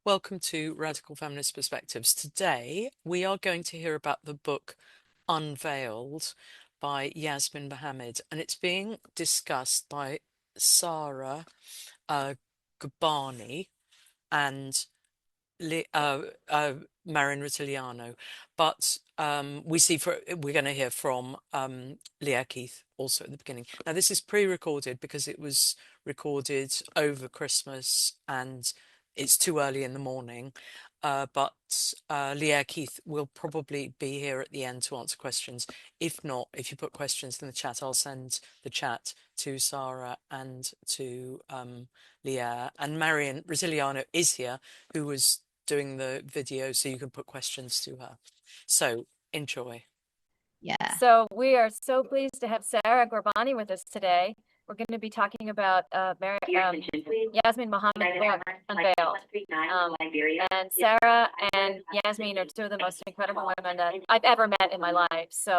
Welcome to Radical Feminist Perspectives. Today, we are going to hear about the book Unveiled by Yasmine Mohammed, and it's being discussed by Sara Ghorbani and Marin Rotiliano. But we're going to hear from Lierre Keith also at the beginning. Now, this is pre-recorded because it was recorded over Christmas and it's too early in the morning. But Lierre Keith will probably be here at the end to answer questions. If not, if you put questions in the chat, I'll send the chat to Sara and to Lierre. And Marion Rotiliano is here, who was doing the video, so you can put questions to her. So enjoy. Yeah. So we are so pleased to have Sara Ghorbani with us today. We're going to be talking about Yasmine Mohammed's book, Unveiled. And Sara and Yasmine are two of the most incredible women that I've ever met in my life. So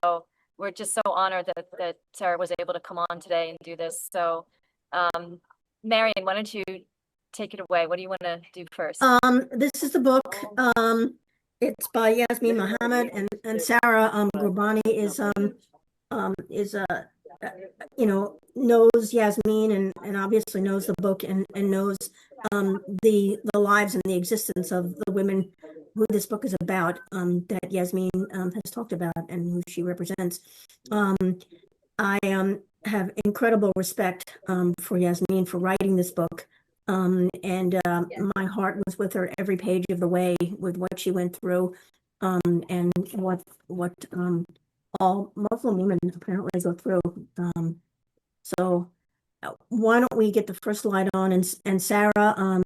we're just so honored that Sara was able to come on today and do this. So Marion, why don't you take it away? What do you want to do first? This is the book. It's by Yasmine Mohammed, and Sara Ghorbani knows Yasmine and obviously knows the book and knows the lives and the existence of the women who this book is about, that Yasmine has talked about and who she represents. I have incredible respect for Yasmine for writing this book. My heart was with her every page of the way, with what she went through, and what all Muslim women apparently go through. So why don't we get the first light on, and Sara,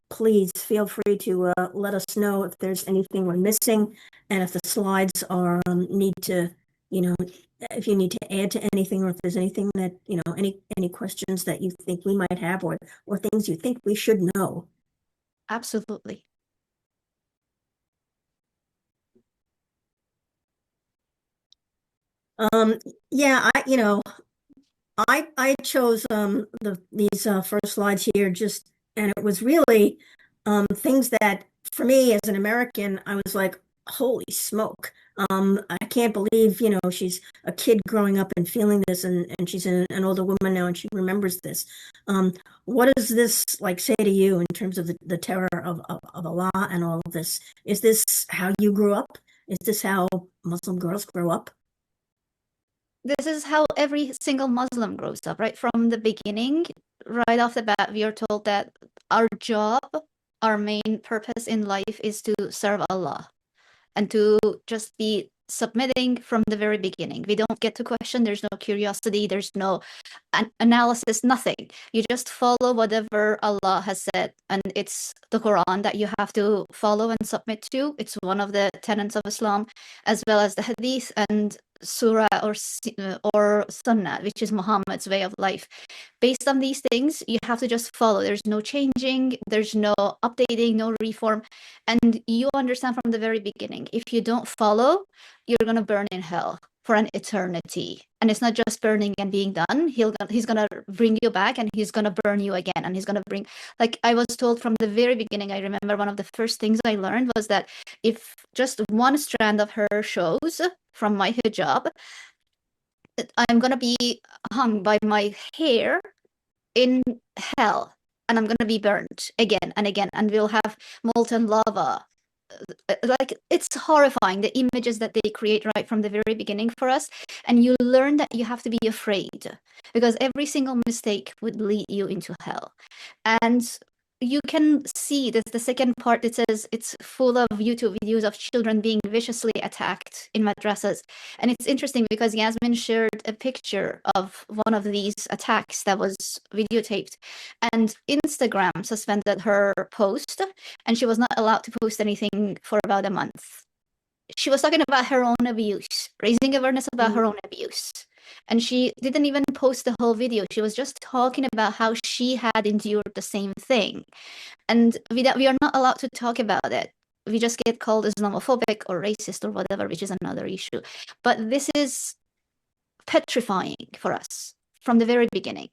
please feel free to let us know if there's anything we're missing, and if the slides are if you need to add to anything, or if there's anything that, any questions that you think we might have, or things you think we should know. Absolutely. Yeah, I chose these first slides here and it was really things that, for me as an American, I was like, holy smoke. I can't believe, she's a kid growing up and feeling this, and she's an older woman now and she remembers this. What does this say to you in terms of the terror of Allah and all of this? Is this how you grew up? Is this how Muslim girls grow up? This is how every single Muslim grows up, right? From the beginning, right off the bat, we are told that our job, our main purpose in life is to serve Allah and to just be submitting from the very beginning. We don't get to question. There's no curiosity. There's no analysis, nothing. You just follow whatever Allah has said. And it's the Quran that you have to follow and submit to. It's one of the tenets of Islam, as well as the Hadith and Surah or Sunnah, which is Muhammad's way of life. Based on these things, you have to just follow. There's no changing, there's no updating, no reform. And you understand from the very beginning, if you don't follow, you're going to burn in hell for an eternity. And it's not just burning and being done. He's going to bring you back, and he's going to burn you again. And he's going to bring, like I was told from the very beginning, I remember one of the first things I learned was that if just one strand of her shows from my hijab, I'm going to be hung by my hair in hell, and I'm going to be burned again and again, and we'll have molten lava. Like, it's horrifying, the images that they create right from the very beginning for us. And you learn that you have to be afraid, because every single mistake would lead you into hell. And you can see that the second part, it says it's full of YouTube videos of children being viciously attacked in madrasas. And it's interesting because Yasmine shared a picture of one of these attacks that was videotaped, and Instagram suspended her post, and she was not allowed to post anything for about a month. She was talking about her own abuse, raising awareness about her own abuse. And she didn't even post the whole video. She was just talking about how she had endured the same thing. And we are not allowed to talk about it. We just get called Islamophobic or racist or whatever, which is another issue. But this is petrifying for us from the very beginning.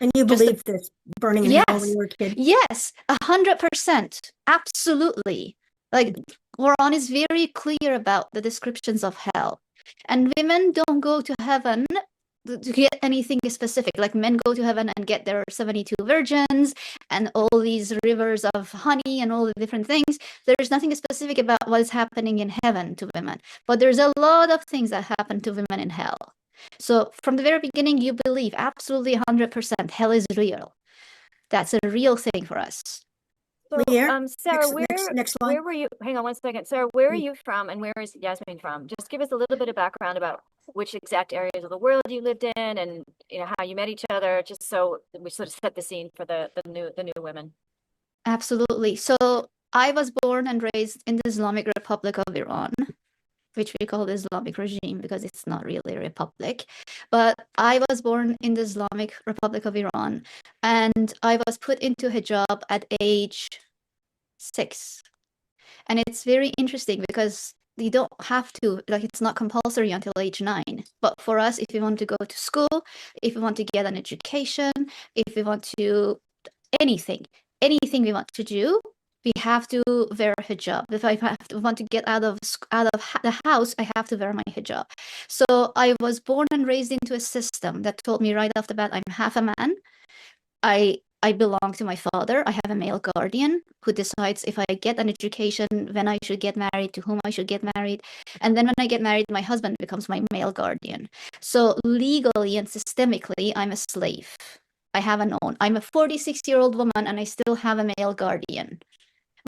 And you Just believe this, burning in hell when yes, you were a kid? yes, 100%, absolutely. Like Quran is very clear about the descriptions of hell, and women don't go to heaven to get anything specific. Like men go to heaven and get their 72 virgins and all these rivers of honey and all the different things. There's nothing specific about what is happening in heaven to women, but there's a lot of things that happen to women in hell. So from the very beginning, you believe absolutely 100% hell is real. That's a real thing for us. So, Lierre, Sarah, next slide. where were you? Hang on one second. Sarah, where are you from and where is Yasmine from? Just give us a little bit of background about which exact areas of the world you lived in and how you met each other, just so we sort of set the scene for the new women. Absolutely. So I was born and raised in the Islamic Republic of Iran, which we call the Islamic regime because it's not really a republic. But I was born in the Islamic Republic of Iran, and I was put into hijab at age 6. And it's very interesting because you don't have to, like, it's not compulsory until age 9. But for us, if we want to go to school, if we want to get an education, if we want to anything we want to do, we have to wear a hijab. If I want to get out of the house, I have to wear my hijab. So I was born and raised into a system that told me right off the bat, I'm half a man. I belong to my father. I have a male guardian who decides if I get an education, when I should get married, to whom I should get married. And then when I get married, my husband becomes my male guardian. So legally and systemically, I'm a slave. I have an own. I'm a 46-year-old woman and I still have a male guardian.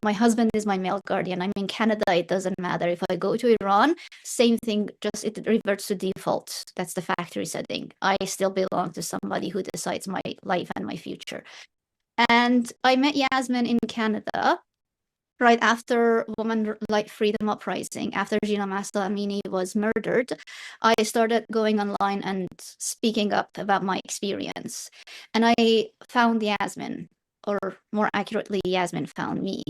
My husband is my male guardian. I'm in Canada. It doesn't matter. If I go to Iran, same thing, just it reverts to default. That's the factory setting. I still belong to somebody who decides my life and my future. And I met Yasmine in Canada right after Women Like Freedom Uprising, after Gina Masla Amini was murdered. I started going online and speaking up about my experience. And I found Yasmine, or more accurately, Yasmine found me.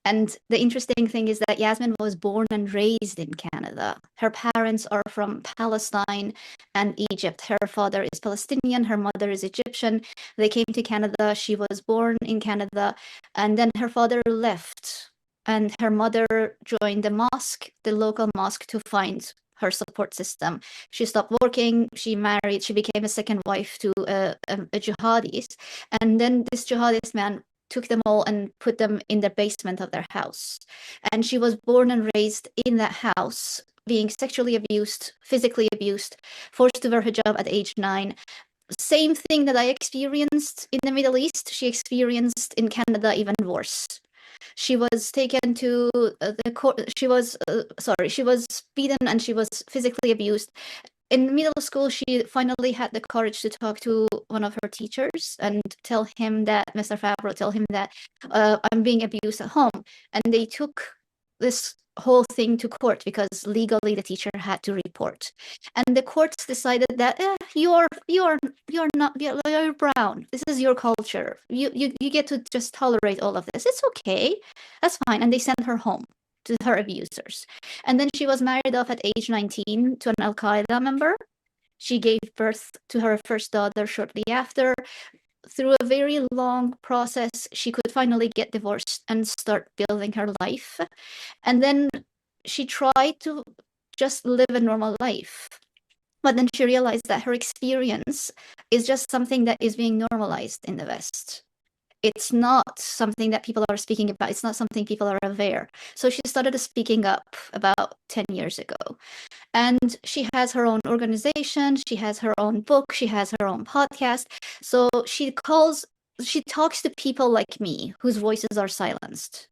And the interesting thing is that Yasmine was born and raised in Canada. Her parents are from Palestine and Egypt. Her father is Palestinian, her mother is Egyptian. They came to Canada. She was born in Canada, and then her father left, and her mother joined the mosque, the local mosque, to find her support system. She stopped working, she married, she became a second wife to a jihadist, and then this jihadist man took them all and put them in the basement of their house. And she was born and raised in that house, being sexually abused, physically abused, forced to wear hijab at age 9. Same thing that I experienced in the Middle East, she experienced in Canada, even worse. She was taken to the court. She was beaten and she was physically abused. In middle school, she finally had the courage to talk to one of her teachers and tell him that, Mr. Fabro, tell him that I'm being abused at home. And they took this whole thing to court because legally the teacher had to report. And the courts decided that you're brown. This is your culture. You get to just tolerate all of this. It's okay. That's fine. And they sent her home to her abusers. And then she was married off at age 19 to an Al-Qaeda member. She gave birth to her first daughter shortly after. Through a very long process, she could finally get divorced and start building her life. And then she tried to just live a normal life. But then she realized that her experience is just something that is being normalized in the West. It's not something that people are speaking about. It's not something people are aware. So she started speaking up about 10 years ago. And she has her own organization. She has her own book. She has her own podcast. So she talks to people like me whose voices are silenced.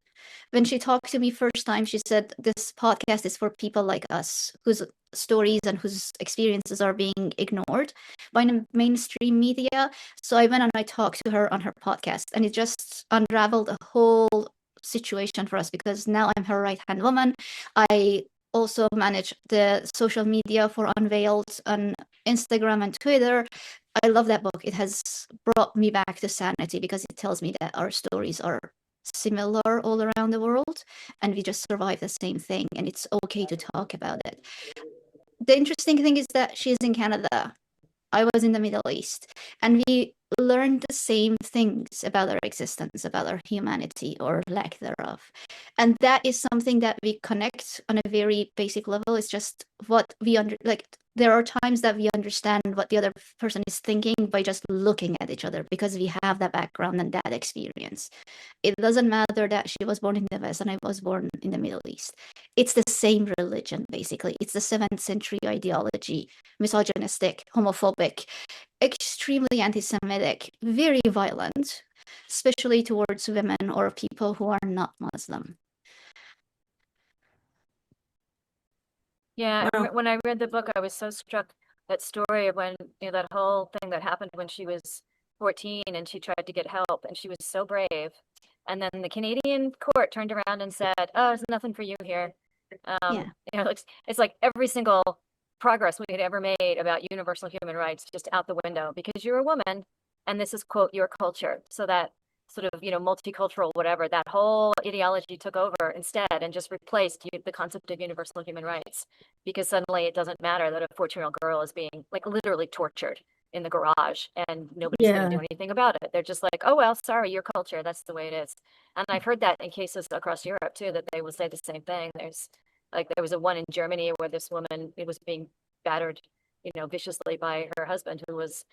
When she talked to me first time, she said, this podcast is for people like us, whose stories and whose experiences are being ignored by the mainstream media. So I went and I talked to her on her podcast, and it just unraveled a whole situation for us because now I'm her right-hand woman. I also manage the social media for Unveiled on Instagram and Twitter. I love that book. It has brought me back to sanity because it tells me that our stories are similar all around the world and we just survive the same thing, and it's okay to talk about it. The interesting thing is that she's in Canada. I was in the Middle East, and we learn the same things about our existence, about our humanity or lack thereof. And that is something that we connect on a very basic level. It's just what we like. There are times that we understand what the other person is thinking by just looking at each other because we have that background and that experience. It doesn't matter that she was born in the West and I was born in the Middle East. It's the same religion, basically. It's the 7th century ideology, misogynistic, homophobic, extremely anti-Semitic, very violent, especially towards women or people who are not Muslim. Yeah, Wow. when I read the book, I was so struck that story of when, that whole thing that happened when she was 14 and she tried to get help and she was so brave. And then the Canadian court turned around and said, "Oh, there's nothing for you here." Yeah. It's like every single progress we had ever made about universal human rights just out the window because you're a woman and this is, quote, your culture. So that sort of, multicultural, whatever, that whole ideology took over instead and just replaced the concept of universal human rights because suddenly it doesn't matter that a 14-year-old girl is being like literally tortured in the garage and nobody's going to do anything about it. They're just like, "Oh, well, sorry, your culture, that's the way it is." And I've heard that in cases across Europe too, that they will say the same thing. There was a one in Germany where this woman, it was being battered, viciously by her husband, who was,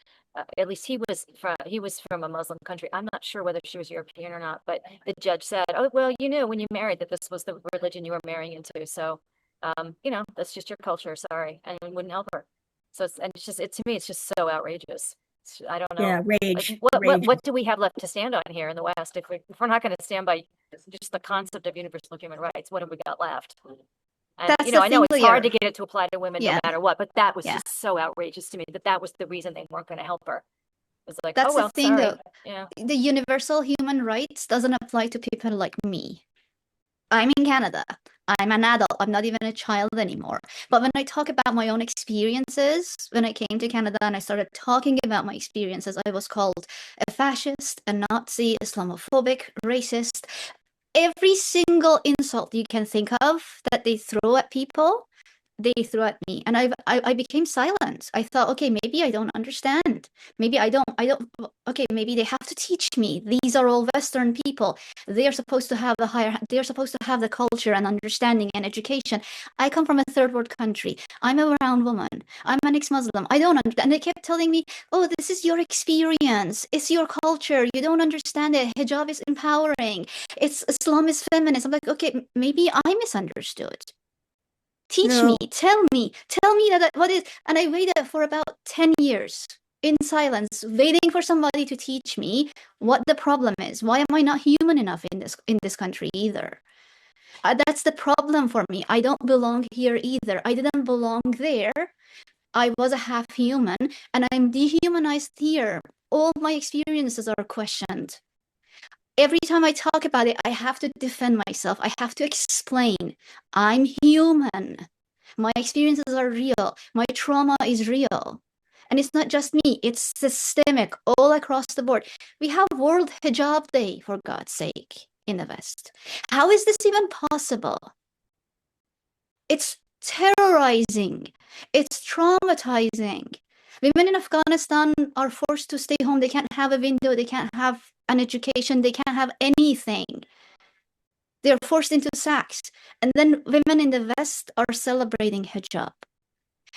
at least he was from a Muslim country. I'm not sure whether she was European or not, but the judge said, "Oh, well, you knew when you married that this was the religion you were marrying into. So, that's just your culture. Sorry." And we wouldn't help her. So to me, it's just so outrageous. I don't know. Yeah, Like, rage. what do we have left to stand on here in the West? If we're not going to stand by just the concept of universal human rights, what have we got left? And, That's the I know thing, it's hard to Lierre. get it to apply to women no Yeah. matter what, but that was Yeah. just so outrageous to me that was the reason they weren't going to help her. It was like, That's "Oh, well, the thing, sorry." though. Yeah. The universal human rights doesn't apply to people like me. I'm in Canada. I'm an adult. I'm not even a child anymore. But when I talk about my own experiences, when I came to Canada and I started talking about my experiences, I was called a fascist, a Nazi, Islamophobic, racist. Every single insult you can think of that they throw at people, they threw at me, and I became silent. I thought, okay, maybe I don't understand. Maybe I don't. Okay, maybe they have to teach me. These are all Western people. They are supposed to have the higher. They are supposed to have the culture and understanding and education. I come from a third world country. I'm a brown woman. I'm an ex-Muslim. I don't understand. And they kept telling me, "Oh, this is your experience. It's your culture. You don't understand it. Hijab is empowering. Islam is feminist." I'm like, okay, maybe I misunderstood. Teach me, tell me that what is, and I waited for about 10 years in silence, waiting for somebody to teach me what the problem is. Why am I not human enough in this country either? That's the problem for me. I don't belong here either. I didn't belong there. I was a half human and I'm dehumanized here. All my experiences are questioned. Every time I talk about it, I have to defend myself. I have to explain. I'm human. My experiences are real. My trauma is real. And it's not just me, it's systemic all across the board. We have World Hijab Day, for God's sake, in the West. How is this even possible? It's terrorizing. It's traumatizing. Women in Afghanistan are forced to stay home. They can't have a window. They can't have an education. They can't have anything. They're forced into sacks. And then women in the West are celebrating hijab.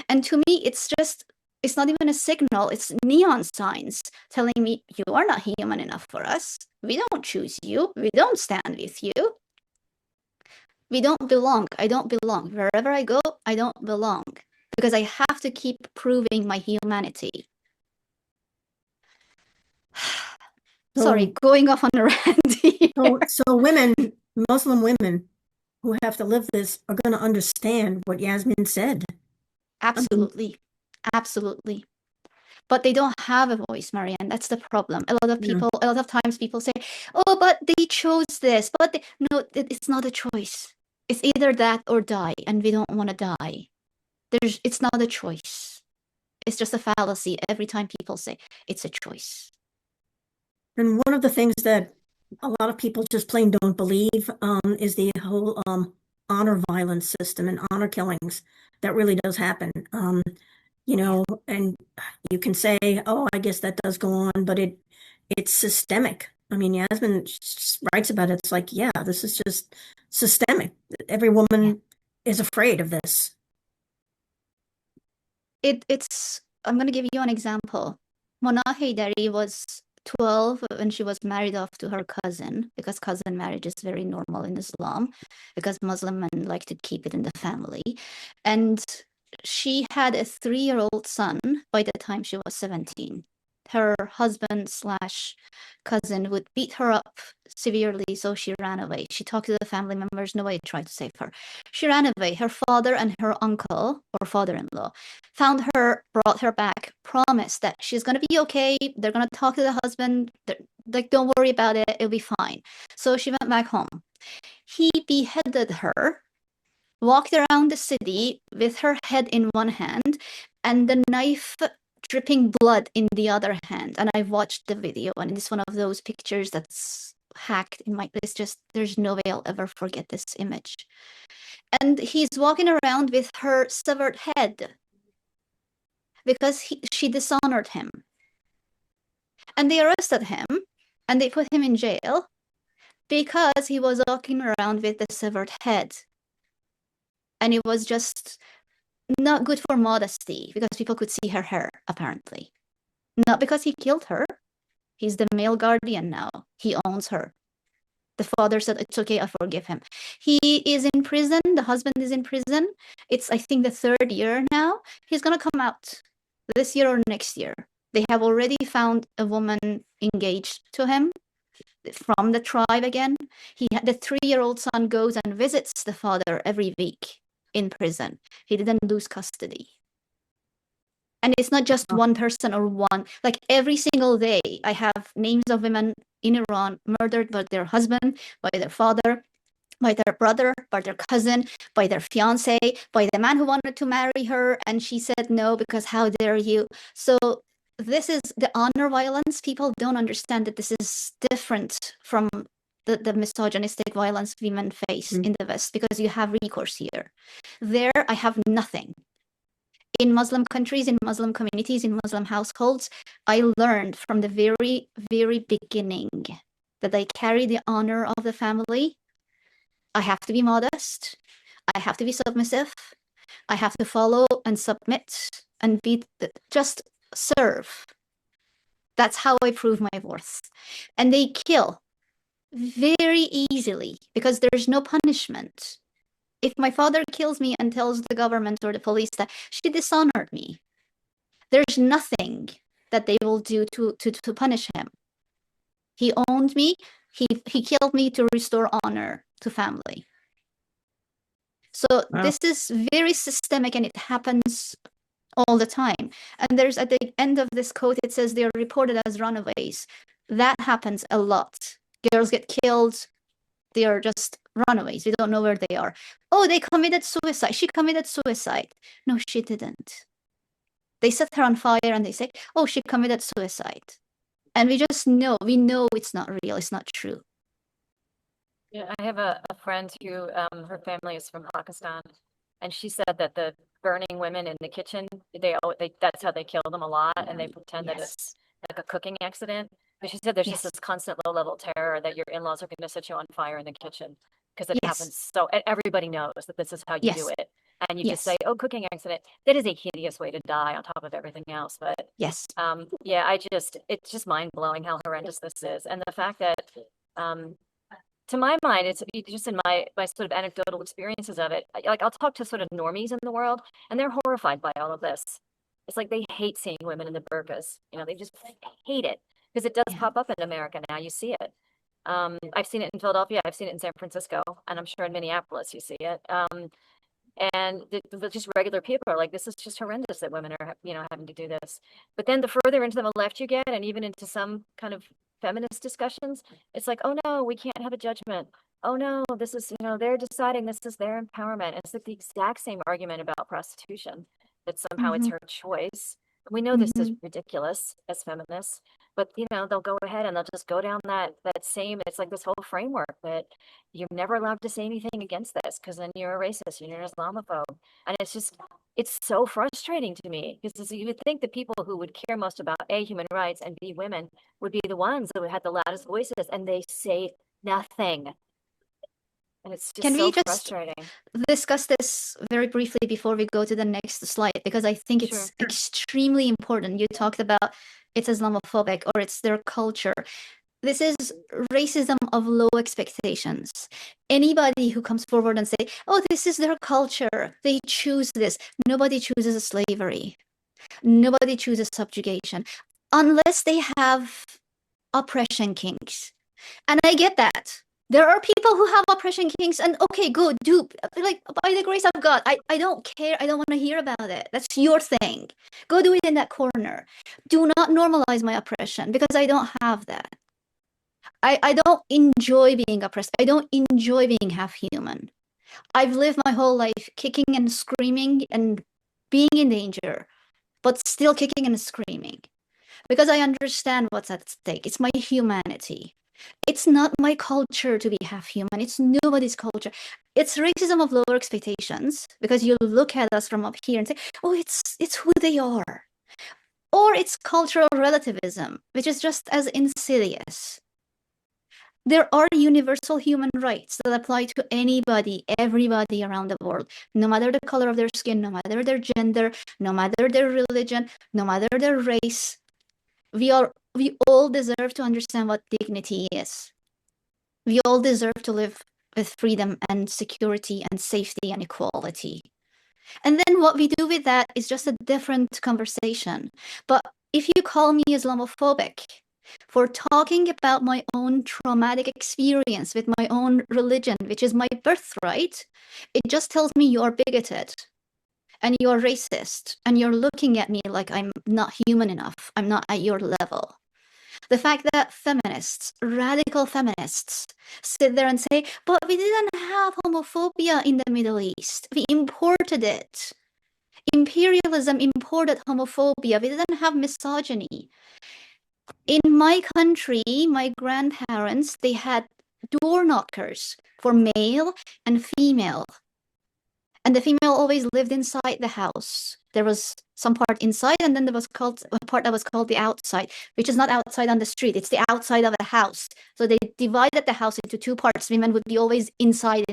And to me, it's not even a signal. It's neon signs telling me you are not human enough for us. We don't choose you. We don't stand with you. We don't belong. I don't belong. Wherever I go, I don't belong. Because I have to keep proving my humanity. Sorry, going off on a rant here. So women, Muslim women who have to live this are going to understand what Yasmine said. Absolutely. Absolutely. But they don't have a voice, Marianne. That's the problem. A lot of times people say, "Oh, but they chose this." No, it's not a choice. It's either that or die, and we don't want to die. It's not a choice. It's just a fallacy every time people say it's a choice. And one of the things that a lot of people just plain don't believe is the whole honor violence system and honor killings that really does happen. you know, and you can say, oh, I guess that does go on, but it's systemic. I mean, Yasmine writes about it. It's like, yeah, this is just systemic. Every Yeah. woman is afraid of this. It's I'm gonna give you an example. Mona Haydari was 12 when she was married off to her cousin, because cousin marriage is very normal in Islam, because Muslim men like to keep it in the family. And she had a 3-year-old son by the time she was 17. Her husband slash cousin would beat her up severely, so she ran away. She talked to the family members, nobody tried to save her. She ran away. Her father and her uncle, or father-in-law, found her, brought her back, promised that she's gonna be okay. They're gonna talk to the husband. Like, don't worry about it. It'll be fine. So she went back home. He beheaded her, walked around the city with her head in one hand and the knife dripping blood in the other hand. And I watched the video, and it's one of those pictures that's hacked in my, it's just, there's no way I'll ever forget this image. And he's walking around with her severed head because she dishonored him. And they arrested him and they put him in jail because he was walking around with the severed head. And it was just not good for modesty, because people could see her hair, apparently. Not because he killed her. He's the male guardian now. He owns her. The father said, it's okay, I forgive him. He is in prison. The husband is in prison. It's, I think, the 3rd year now. He's going to come out this year or next year. They have already found a woman engaged to him from the tribe again. The 3-year-old son goes and visits the father every week in prison. He didn't lose custody. And it's not just one person or one, like every single day, I have names of women in Iran murdered by their husband, by their father, by their brother, by their cousin, by their fiance, by the man who wanted to marry her. And she said no, because how dare you? So this is the honor violence. People don't understand that this is different from the misogynistic violence women face in the West, because you have recourse here. There, I have nothing. In Muslim countries, in Muslim communities, in Muslim households, I learned from the very, very beginning that I carry the honor of the family. I have to be modest. I have to be submissive. I have to follow and submit and just serve. That's how I prove my worth. And they kill very easily because there's no punishment. If my father kills me and tells the government or the police that she dishonored me, there's nothing that they will do to punish him. He owned me. He killed me to restore honor to family. So this is very systemic, and it happens all the time. And there's, at the end of this quote, it says they are reported as runaways. That happens a lot. Girls get killed. They are just runaways. We don't know where they are. Oh, they committed suicide. She committed suicide. No, she didn't. They set her on fire and they say, oh, she committed suicide. And we just know, it's not real. It's not true. Yeah, I have a friend who, her family is from Pakistan, and she said that the burning women in the kitchen, that's how they kill them a lot, and they pretend that it's like a cooking accident. But she said there's just this constant low-level terror that your in-laws are going to set you on fire in the kitchen, because it happens so, and everybody knows that this is how you do it. And you just say, oh, cooking accident. That is a hideous way to die on top of everything else. But yeah, it's just mind-blowing how horrendous this is. And the fact that, to my mind, it's just in my sort of anecdotal experiences of it. Like, I'll talk to sort of normies in the world, and they're horrified by all of this. It's like they hate seeing women in the burqas. You know, they just hate it, because it does pop up in America now. You see it. I've seen it in Philadelphia. I've seen it in San Francisco, and I'm sure in Minneapolis you see it. And just regular people are like, this is just horrendous that women are, having to do this. But then the further into the left you get, and even into some kind of feminist discussions, it's like, oh no, we can't have a judgment. Oh no, this is, they're deciding, this is their empowerment. It's like the exact same argument about prostitution, that somehow it's her choice. We know this is Mhm. ridiculous as feminists, but they'll go ahead and they'll just go down that same, it's like this whole framework that you're never allowed to say anything against this because then you're a racist, you're an Islamophobe. And it's so frustrating to me because you would think the people who would care most about A, human rights, and B, women would be the ones that would have the loudest voices, and they say nothing. And it's just Can so we just frustrating. discuss this very briefly before we go to the next slide? Because I think Sure. it's extremely important. You talked about it's Islamophobic or it's their culture. This is racism of low expectations. Anybody who comes forward and say, "Oh, this is their culture. They choose this." Nobody chooses slavery. Nobody chooses subjugation unless they have oppression kinks. And I get that. There are people who have oppression kinks, and okay, good, do like by the grace of God. I don't care. I don't want to hear about it. That's your thing. Go do it in that corner. Do not normalize my oppression because I don't have that. I don't enjoy being oppressed. I don't enjoy being half human. I've lived my whole life kicking and screaming and being in danger, but still kicking and screaming because I understand what's at stake. It's my humanity. It's not my culture to be half human. It's nobody's culture. It's racism of lower expectations because you look at us from up here and say, "Oh, it's who they are." Or it's cultural relativism, which is just as insidious. There are universal human rights that apply to anybody, everybody around the world, no matter the color of their skin, no matter their gender, no matter their religion, no matter their race. We all deserve to understand what dignity is. We all deserve to live with freedom and security and safety and equality. And then what we do with that is just a different conversation. But if you call me Islamophobic for talking about my own traumatic experience with my own religion, which is my birthright, it just tells me you're bigoted and you're racist and you're looking at me like I'm not human enough. I'm not at your level. The fact that feminists, radical feminists, sit there and say, "But we didn't have homophobia in the Middle East. We imported it. Imperialism imported homophobia. We didn't have misogyny." In my country, my grandparents, they had door knockers for male and female. And the female always lived inside the house. There was some part inside, and then there was a part that was called the outside, which is not outside on the street. It's the outside of the house. So they divided the house into two parts. Women would be always inside.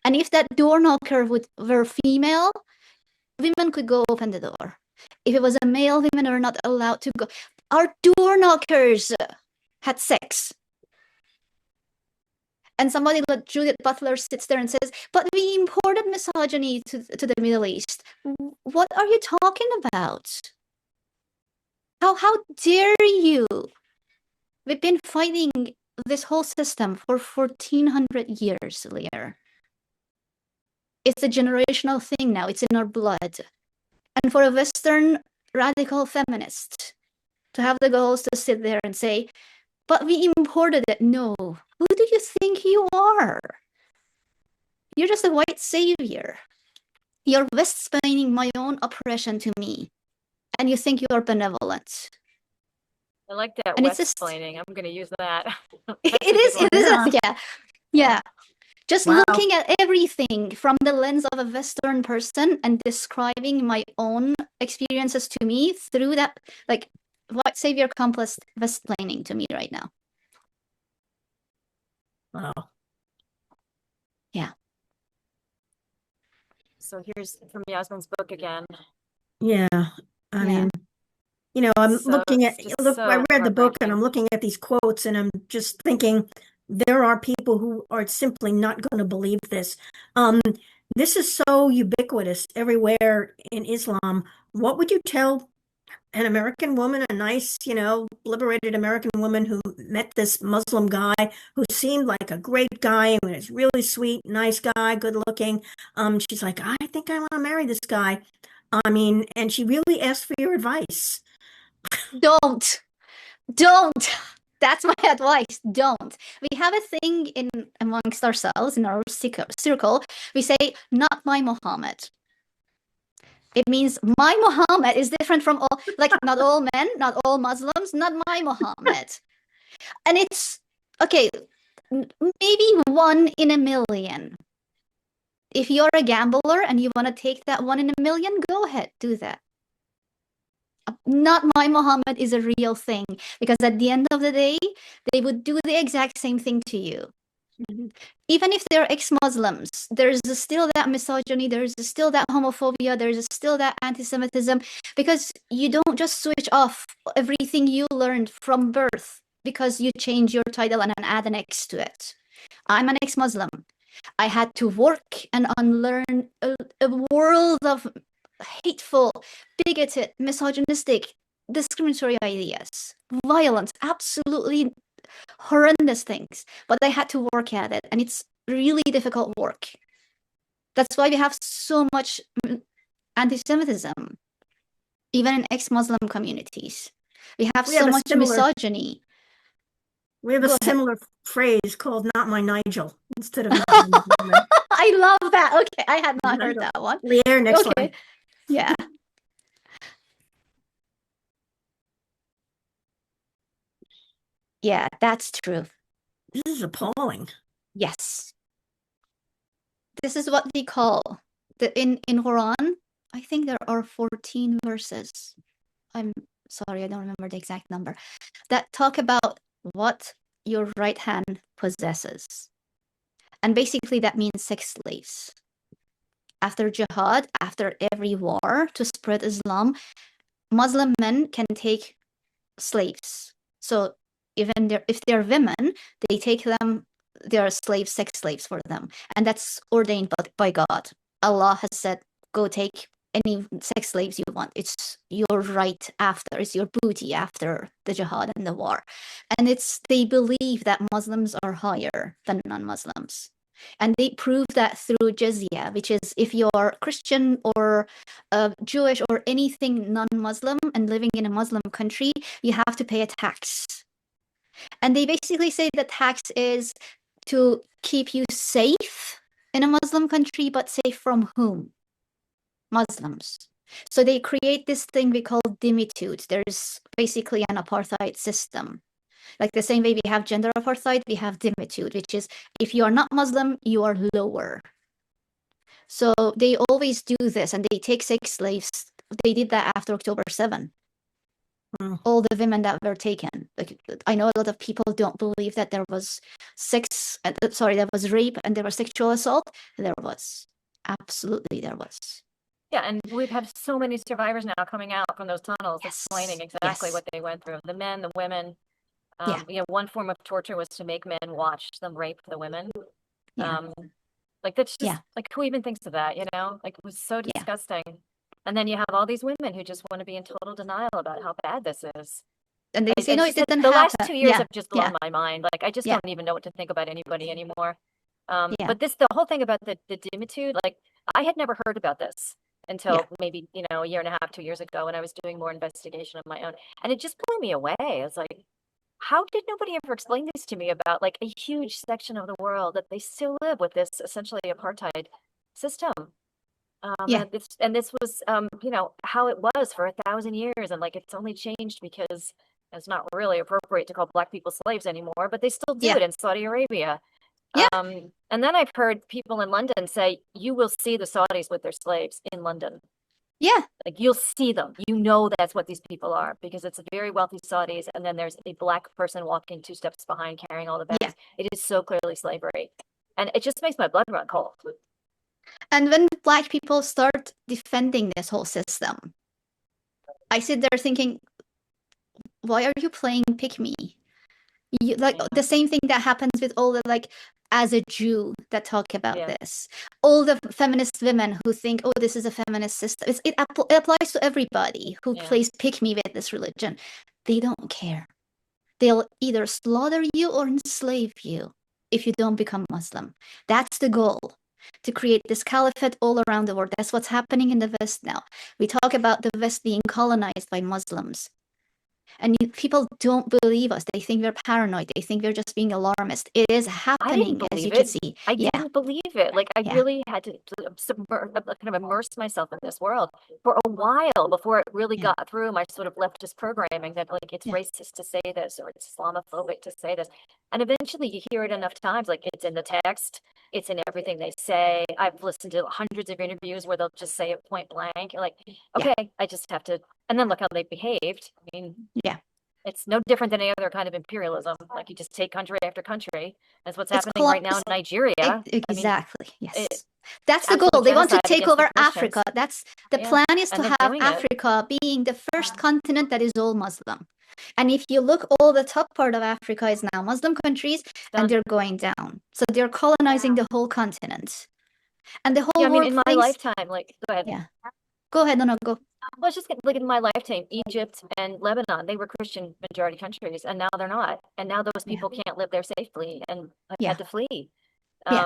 And if that door knocker were female, women could go open the door. If it was a male, women were not allowed to go. Our door knockers had sex. And somebody like Judith Butler sits there and says, "But we imported misogyny to the Middle East." What are you talking about? How dare you? We've been fighting this whole system for 1400 years, Lierre. It's a generational thing now. It's in our blood. And for a Western radical feminist to have the goals to sit there and say, "But we imported it." No. Who do you think you are? You're just a white savior. You're West-splaining my own oppression to me. And you think you're benevolent. I like that And West-splaining. I'm going to use that. It is, yeah. Just Wow. looking at everything from the lens of a Western person and describing my own experiences to me through that, like, white savior complex West-splaining to me right now. Wow. Yeah. So here's from Yasmine's book again. Yeah. I mean, I'm looking at, I read the book and I'm looking at these quotes and I'm just thinking there are people who are simply not going to believe this. This is so ubiquitous everywhere in Islam. What would you tell an American woman, a nice, liberated American woman who met this Muslim guy who seemed like a great guy and was really sweet, nice guy, good looking? She's like, "I think I want to marry this guy." I mean, and she really asked for your advice. Don't. That's my advice. Don't. We have a thing amongst ourselves in our circle. We say, "Not my Muhammad." It means my Muhammad is different from all, like not all men, not all Muslims, not my Muhammad. And it's, okay, maybe 1 in a million. If you're a gambler and you want to take that 1 in a million, go ahead, do that. Not my Muhammad is a real thing, because at the end of the day, they would do the exact same thing to you. Even if they're ex-Muslims, there's still that misogyny, there's still that homophobia, there's still that anti-Semitism, because you don't just switch off everything you learned from birth because you change your title and add an X to it. I'm an ex-Muslim. I had to work and unlearn a world of hateful, bigoted, misogynistic, discriminatory ideas, violence, absolutely horrendous things. But I had to work at it, and it's really difficult work. That's why we have so much anti-Semitism, even in ex-Muslim communities. We have so much misogyny. We have a similar phrase called "not my Nigel" instead of. I love that. Okay, I had not heard that one. Lierre, next one. Yeah. Yeah, that's true. This is appalling. Yes. This is what we call in Quran, I think there are 14 verses. I'm sorry, I don't remember the exact number, that talk about what your right hand possesses. And basically that means sex slaves. After jihad, after every war to spread Islam, Muslim men can take slaves. So even if they're women, they take them, they're slaves, sex slaves for them. And that's ordained by God. Allah has said, go take any sex slaves you want. It's your right after, it's your booty after the jihad and the war. And they believe that Muslims are higher than non-Muslims. And they prove that through jizya, which is if you're Christian or Jewish or anything non-Muslim and living in a Muslim country, you have to pay a tax. And they basically say the tax is to keep you safe in a Muslim country, but safe from whom? Muslims. So they create this thing we call dimitude. There's basically an apartheid system. Like the same way we have gender apartheid, we have dimitude, which is if you are not Muslim, you are lower. So they always do this, and they take sex slaves. They did that after October 7. All the women that were taken. Like, I know a lot of people don't believe that there was there was rape and there was sexual assault. There was. Absolutely, there was. Yeah, and we've had so many survivors now coming out from those tunnels explaining exactly what they went through. The men, the women. One form of torture was to make men watch them rape the women. Like that's just like who even thinks of that, Like it was so disgusting. And then you have all these women who just want to be in total denial about how bad this is. And they say, no, it didn't happen. The last 2 years have just blown my mind. Like I just don't even know what to think about anybody anymore. But the whole thing about the dimitude, like I had never heard about this until maybe, a year and a half, 2 years ago when I was doing more investigation of my own. And it just blew me away. It's like, how did nobody ever explain this to me about like a huge section of the world that they still live with this essentially apartheid system? And this was, how it was for 1,000 years. And like, it's only changed because it's not really appropriate to call Black people slaves anymore, but they still do it in Saudi Arabia. And then I've heard people in London say, you will see the Saudis with their slaves in London. Yeah. Like you'll see them. That's what these people are because it's very wealthy Saudis. And then there's a Black person walking 2 steps behind carrying all the bags. Yeah. It is so clearly slavery. And it just makes my blood run cold. And when Black people start defending this whole system, I sit there thinking, why are you playing pick me? The same thing that happens with all the as a Jew that talk about this. All the feminist women who think, oh, this is a feminist system. It applies to everybody who plays pick me with this religion. They don't care. They'll either slaughter you or enslave you if you don't become Muslim. That's the goal, to create this caliphate all around the world. That's what's happening in the West now. We talk about the West being colonized by Muslims. And people don't believe us. They think we're paranoid. They think we're just being alarmist. It is I happening, didn't as you believe can it. see. I Yeah, didn't believe it. Like I yeah, really had to kind of immerse myself in this world for a while before it really yeah, got through my sort of leftist programming that like it's yeah, racist to say this or it's Islamophobic to say this. And eventually you hear it enough times, like it's in the text, it's in everything they say. I've listened to hundreds of interviews where they'll just say it point blank. You're like, yeah, okay, I just have to, and then look how they behaved. I mean, yeah. it's no different than any other kind of imperialism. Like you just take country after country. That's what's It's happening right now in colonialism. Nigeria. I mean, Exactly. it, Yes. That's the absolute goal. They want to genocide take against the over Christians. Africa. That's the Yeah, plan, is and to they're have doing it. Africa being the first continent that is all Muslim. And if you look, all the top part of Africa is now Muslim countries, It's and done. they're going down. So they're colonizing the whole continent. And the Yeah, whole I mean, world in my thinks, lifetime, like, go ahead. yeah. Go ahead, no, no, go. Well, it's just like in my lifetime, Egypt and Lebanon, they were Christian majority countries, and now they're not. And now those Yeah, people can't live there safely and have yeah, had to flee. yeah,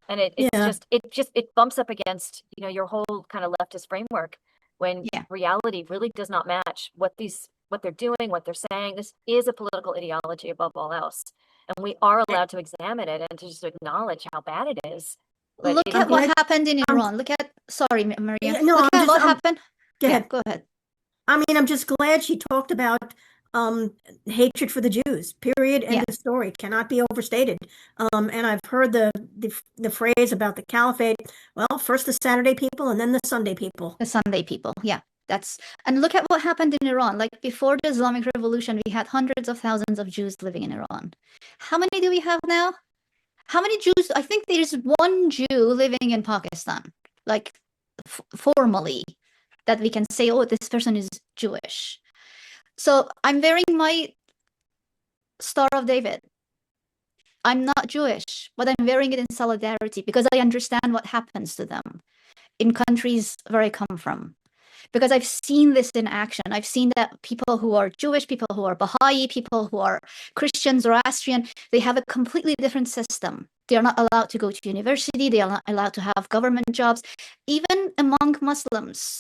And it's Yeah. just it bumps up against, you know, your whole kind of leftist framework when yeah. reality really does not match what they're doing, what they're saying. This is a political ideology above all else. And we are allowed to examine it and to just acknowledge how bad it is. But Look it, I'm at what glad. happened in I'm, Iran. Look at, sorry, Maria. yeah, no, Look I'm at just. what happened. Go Yeah, ahead. go ahead. I mean, I'm just glad she talked about hatred for the Jews. Period. End Yeah, of story. Cannot be overstated. And I've heard the phrase about the caliphate. Well, first the Saturday people, and then the Sunday people. the Sunday people. Yeah, and look at what happened in Iran. Like before the Islamic Revolution, we had hundreds of thousands of Jews living in Iran. How many do we have now? How many Jews? I think there's one Jew living in Pakistan, like formally, that we can say, oh, this person is Jewish. So I'm wearing my Star of David. I'm not Jewish, but I'm wearing it in solidarity because I understand what happens to them in countries where I come from. Because I've seen this in action. I've seen that people who are Jewish, people who are Baha'i, people who are Christians, Zoroastrian, they have a completely different system. They are not allowed to go to university. They are not allowed to have government jobs. Even among Muslims,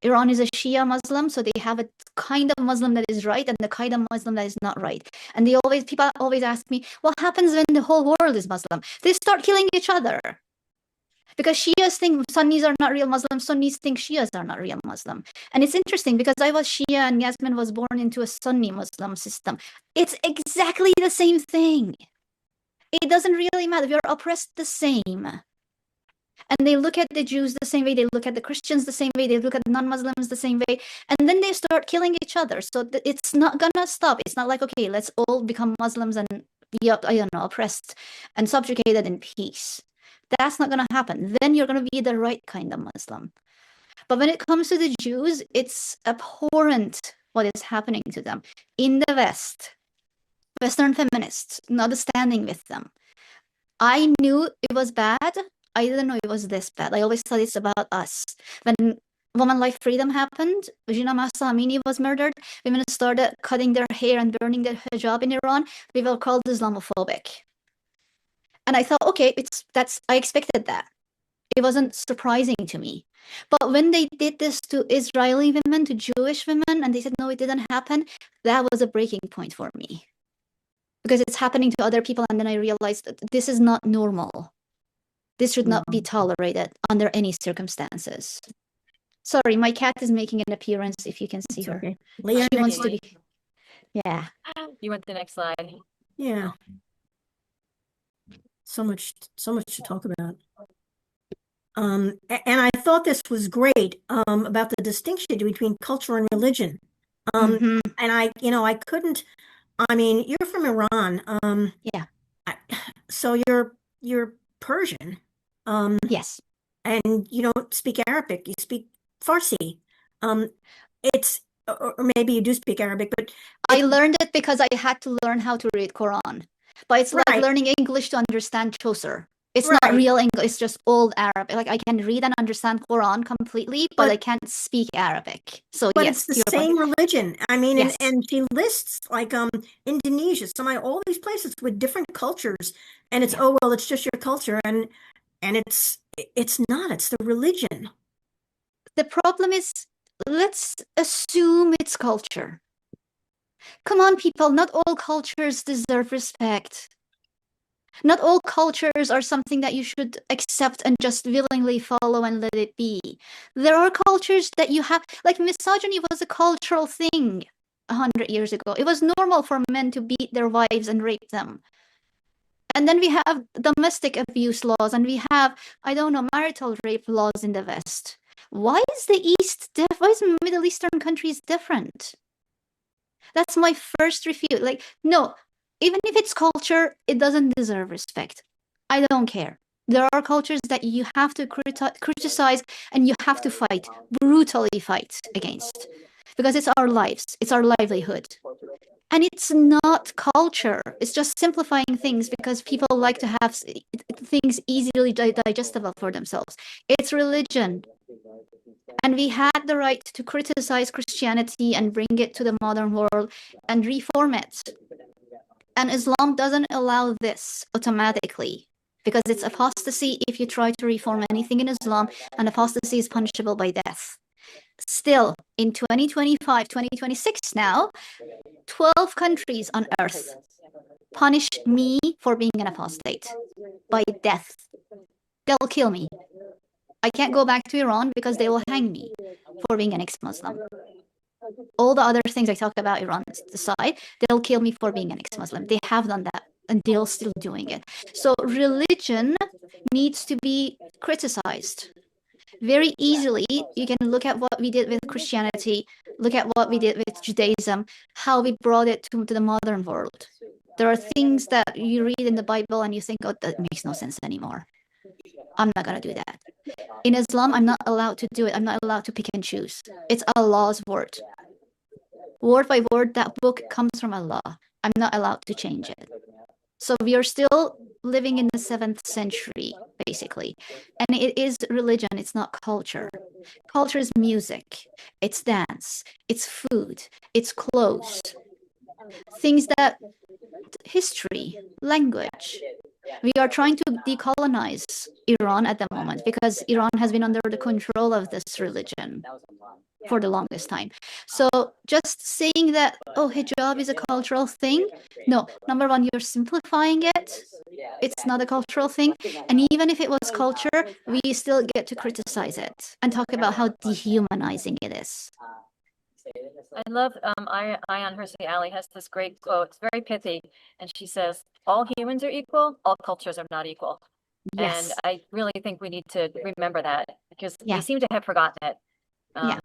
Iran is a Shia Muslim, so they have a kind of Muslim that is right and the kind of Muslim that is not right. And people always ask me, what happens when the whole world is Muslim? They start killing each other. Because Shias think Sunnis are not real Muslims, Sunnis think Shias are not real Muslim. And it's interesting because I was Shia and Yasmin was born into a Sunni Muslim system. It's exactly the same thing. It doesn't really matter. We are oppressed the same. And they look at the Jews the same way, they look at the Christians the same way, they look at the non-Muslims the same way, and then they start killing each other. So it's not gonna stop. It's not like, okay, let's all become Muslims and be, I don't know, oppressed and subjugated in peace. That's not gonna happen. Then you're gonna be the right kind of Muslim. But when it comes to the Jews, it's abhorrent what is happening to them. In the West, Western feminists, not standing with them. I knew it was bad. I didn't know it was this bad. I always thought it's about us. When Woman Life Freedom happened, Regina Mahsa Amini was murdered, women started cutting their hair and burning their hijab in Iran. We were called Islamophobic. And I thought, okay, I expected that. It wasn't surprising to me. But when they did this to Israeli women, to Jewish women, and they said, no, it didn't happen, that was a breaking point for me. Because it's happening to other people, and then I realized that this is not normal. This should not be tolerated under any circumstances. Sorry, my cat is making an appearance, if you can see her. Okay. Leah, She next wants to slide. be, yeah. You want the next slide? Yeah. So much to talk about. And I thought this was great, about the distinction between culture and religion. Mhm. And I couldn't, I mean, you're from Iran. Yeah. So you're Persian. Yes. And you don't speak Arabic, you speak Farsi. Um, it's, or maybe you do speak Arabic, but I learned it because I had to learn how to read Quran. But it's like right, learning English to understand Chaucer. It's not right. real English, it's just old Arabic. Like I can read and understand Quran completely, but I But can't speak Arabic. So but yes, it's the to your point. same religion. I mean, Yes. and she lists like Indonesia, all these places with different cultures, and it's Yeah. oh well, it's just your culture, and it's not, it's the religion. The problem is, let's assume it's culture. Come on, people, not all cultures deserve respect. Not all cultures are something that you should accept and just willingly follow and let it be. There are cultures that you have, like misogyny was a cultural thing 100 years ago. It was normal for men to beat their wives and rape them. And then we have domestic abuse laws, and we have, I don't know, marital rape laws in the West. Why is why is Middle Eastern countries different? That's my first refute. Like, no, even if it's culture, it doesn't deserve respect. I don't care. There are cultures that you have to criticize and you have to fight, brutally fight against, because it's our lives, it's our livelihood. And it's not culture. It's just simplifying things because people like to have things easily digestible for themselves. It's religion. And we had the right to criticize Christianity and bring it to the modern world and reform it. And Islam doesn't allow this automatically, because it's apostasy if you try to reform anything in Islam, and apostasy is punishable by death. Still, in 2025, 2026 now, 12 countries on earth punish me for being an apostate by death. They'll kill me. I can't go back to Iran because they will hang me for being an ex-Muslim. All the other things I talked about Iran aside, they'll kill me for being an ex-Muslim. They have done that, and they're still doing it. So religion needs to be criticized. Very easily, you can look at what we did with Christianity, look at what we did with Judaism, how we brought it to the modern world. There are things that you read in the Bible and you think, oh, that makes no sense anymore. I'm not going to do that. In Islam, I'm not allowed to do it. I'm not allowed to pick and choose. It's Allah's word. Word by word, that book comes from Allah. I'm not allowed to change it. So we are still living in the 7th century, basically. And it is religion, it's not culture. Culture is music, it's dance, it's food, it's clothes. Things that, history, language. We are trying to decolonize Iran at the moment because Iran has been under the control of this religion for the longest time. So just saying that, oh, hijab is a cultural thing. No, number one, you're simplifying it. It's not a cultural thing. And even if it was culture, we still get to criticize it and talk about how dehumanizing it is. I love Ayan Hirsi Ali has this great quote. It's very pithy, and she says, "All humans are equal. All cultures are not equal." Yes. And I really think we need to remember that because Yeah. we seem to have forgotten it. Yeah.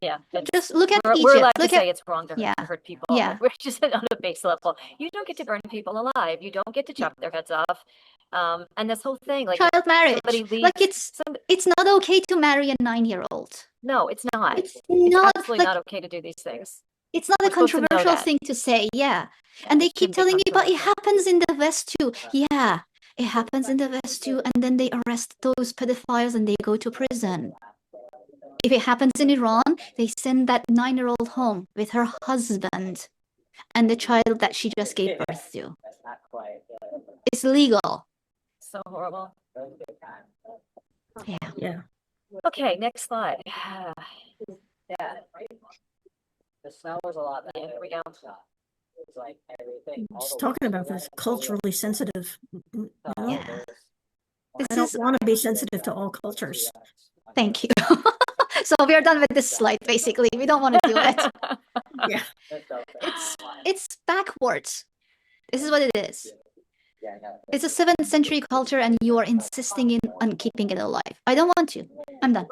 Yeah. Just look at We're Egypt. allowed to Look say at, it's wrong to yeah. hurt people. Yeah. We're just on a base level. You don't get to burn people alive. You don't get to chop their heads off. And this whole thing, like Child marriage. leaves, Like it's not okay to marry a 9-year-old. No, it's not. It's not absolutely like, not okay to do these things. it's not We're a supposed to know controversial that. thing to say, yeah. Yeah, And they it keep shouldn't be telling me, but it controversial. happens in the West too. Yeah, it happens in the West too. And then they arrest those pedophiles and they go to prison. If it happens in Iran, they send that 9-year-old home with her husband and the child that she just gave birth to. It's legal. So horrible. Yeah. Yeah. Okay, next slide. Yeah. The smell was a lot better. Here we go. It's like everything. Just talking about this culturally sensitive. You know, Yeah. I don't want to be sensitive to all cultures. Thank you. So we are done with this slide, basically. We don't want to do it. Yeah. It's backwards. This is what it is. It's a 7th century culture and you are insisting on keeping it alive. I don't want to. I'm done.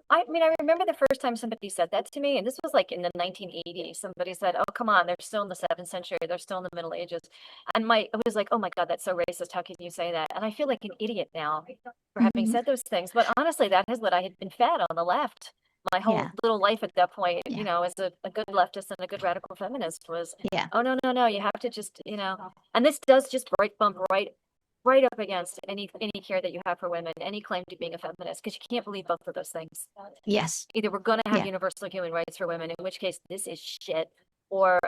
I mean, I remember the first time somebody said that to me, and this was like in the 1980s. Somebody said, "Oh, come on, they're still in the 7th century. They're still in the Middle Ages." And I was like, "Oh my God, that's so racist. How can you say that?" And I feel like an idiot now for having said those things. But honestly, that is what I had been fed on the left. My whole Yeah. little life at that point, Yeah. you know, as a good leftist and a good radical feminist was, Yeah. oh, no, you have to just, you know, and this does just bump right up against any care that you have for women, any claim to being a feminist, because you can't believe both of those things. Yes. Either we're going to have Yeah. universal human rights for women, in which case this is shit, or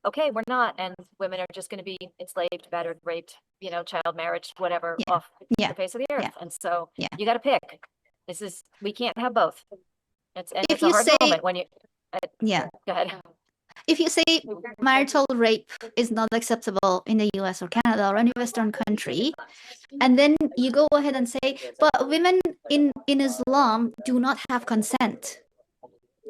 okay, we're not, and women are just going to be enslaved, battered, raped, you know, child marriage, whatever, Yeah. off Yeah. the face of the earth. Yeah. And so Yeah. you got to pick. We can't have both. If It's a you hard say- moment when you. Yeah. Go ahead. if you say marital rape is not acceptable in the US or Canada or any Western country, and then you go ahead and say, but women in Islam do not have consent.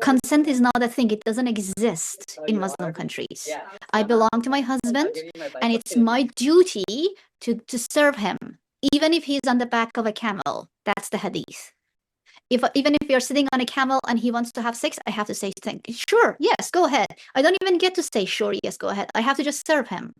Consent is not a thing. It doesn't exist in Muslim countries. I belong to my husband, and it's my duty to serve him, even if he's on the back of a camel. That's the hadith. Even if you're sitting on a camel and he wants to have sex, I have to say, sure, yes, go ahead. I don't even get to say, sure, yes, go ahead. I have to just serve him.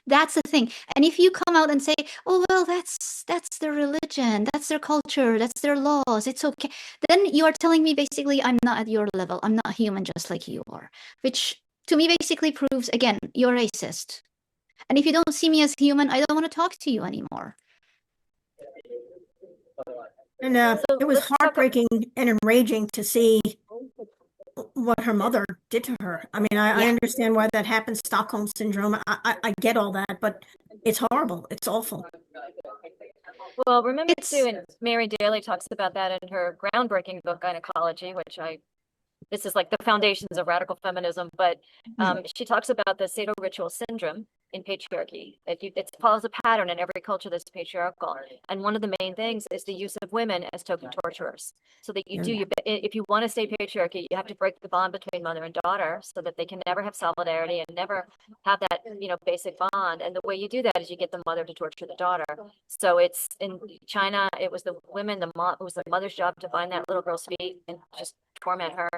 That's the thing. And if you come out and say, oh, well, that's their religion, that's their culture, that's their laws, it's okay, then you are telling me basically I'm not at your level. I'm not human just like you are, which to me basically proves, again, you're racist. And if you don't see me as human, I don't want to talk to you anymore. And it was heartbreaking and enraging to see what her mother did to her. I mean, I understand why that happened, Stockholm syndrome. I get all that, but it's horrible. It's awful. Well, remember too, and Mary Daly talks about that in her groundbreaking book, Gynecology, which this is like the foundations of radical feminism, but she talks about the Sado ritual syndrome in patriarchy. It follows a pattern in every culture that's patriarchal. And one of the main things is the use of women as token torturers. So that if you want to stay patriarchy, you have to break the bond between mother and daughter so that they can never have solidarity and never have that, basic bond. And the way you do that is you get the mother to torture the daughter. So it's in China, it was the women, it was the mother's job to find that little girl's feet and just torment her.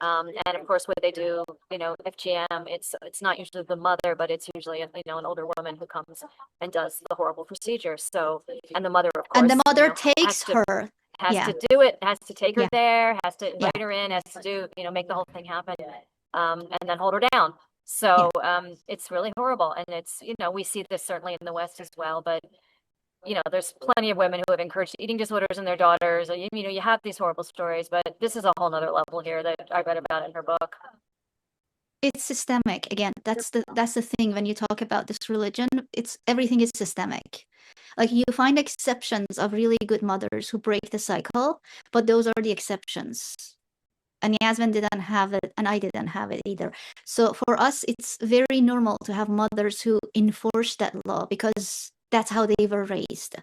And of course, what they do, FGM, it's not usually the mother, but it's usually an older woman who comes and does the horrible procedure. So, and the mother, of course, and the mother takes her, has to do it, has to take her there, has to invite her in, has to do, make the whole thing happen, and then hold her down. So, it's really horrible, and it's, we see this certainly in the West as well, but. There's plenty of women who have encouraged eating disorders in their daughters. You have these horrible stories, but this is a whole nother level here that I read about in her book. It's systemic. Again, that's the thing when you talk about this religion, everything is systemic. Like you find exceptions of really good mothers who break the cycle, but those are the exceptions. And Yasmin didn't have it, and I didn't have it either. So for us, it's very normal to have mothers who enforce that law because that's how they were raised.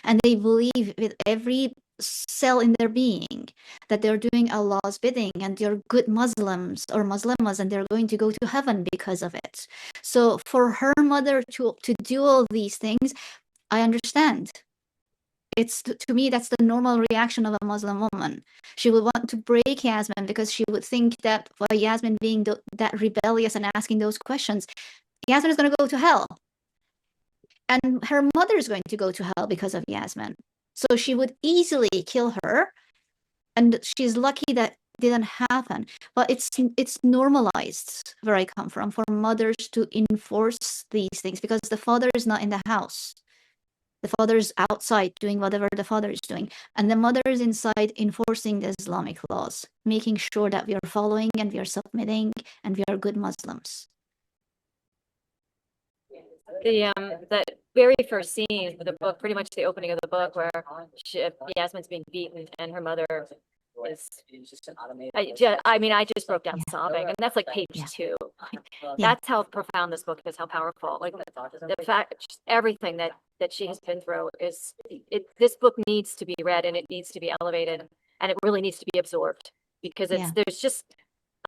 And they believe with every cell in their being that they're doing Allah's bidding and they're good Muslims or Muslimas and they're going to go to heaven because of it. So for her mother to do all these things, I understand. It's to me, that's the normal reaction of a Muslim woman. She would want to break Yasmin because she would think that by Yasmin being that rebellious and asking those questions, Yasmin is going to go to hell. And her mother is going to go to hell because of Yasmin. So she would easily kill her. And she's lucky that didn't happen. But it's normalized where I come from for mothers to enforce these things because the father is not in the house. The father is outside doing whatever the father is doing. And the mother is inside enforcing the Islamic laws, making sure that we are following and we are submitting and we are good Muslims. The very first scene of the book, pretty much the opening of the book, where Yasmin's being beaten and her mother is. I just broke down sobbing, and that's like page 2. That's how profound this book is, how powerful. Like the fact, just everything that she has been through is. This book needs to be read, and it needs to be elevated, and it really needs to be absorbed because there's just.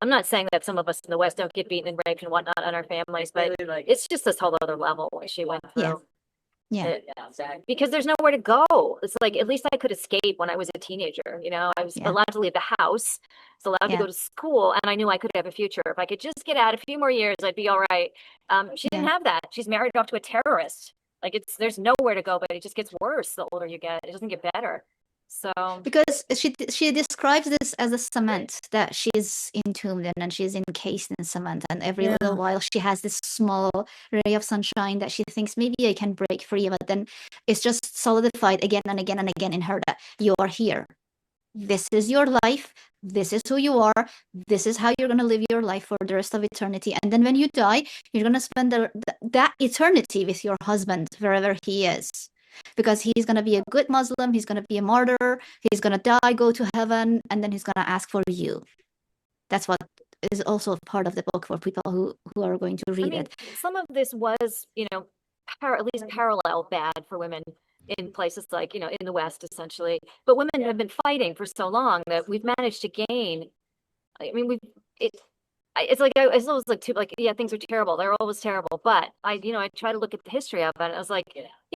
I'm not saying that some of us in the West don't get beaten and raped and whatnot in our families, but it's just this whole other level what she went through. Because there's nowhere to go. It's like, at least I could escape when I was a teenager. I was allowed to leave the house, was allowed to go to school, and I knew I could have a future. If I could just get out a few more years, I'd be all right. She didn't have that. She's married off to a terrorist. Like there's nowhere to go, but it just gets worse the older you get. It doesn't get better. So because she describes this as a cement that she's entombed in and she's encased in cement, and every little while she has this small ray of sunshine that she thinks maybe I can break free, but then it's just solidified again and again and again in her that you are here. This is your life. This is who you are. This is how you're going to live your life for the rest of eternity. And then when you die, you're going to spend that eternity with your husband wherever he is. Because he's going to be a good Muslim, he's going to be a martyr, he's going to die, go to heaven, and then he's going to ask for you. That's what is also part of the book for people who are going to read it. Some of this was, at least parallel bad for women in places like, in the West, essentially. But women have been fighting for so long that we've managed to gain. It's like it's always yeah, things are terrible. They're always terrible. But I try to look at the history of it. And I was like,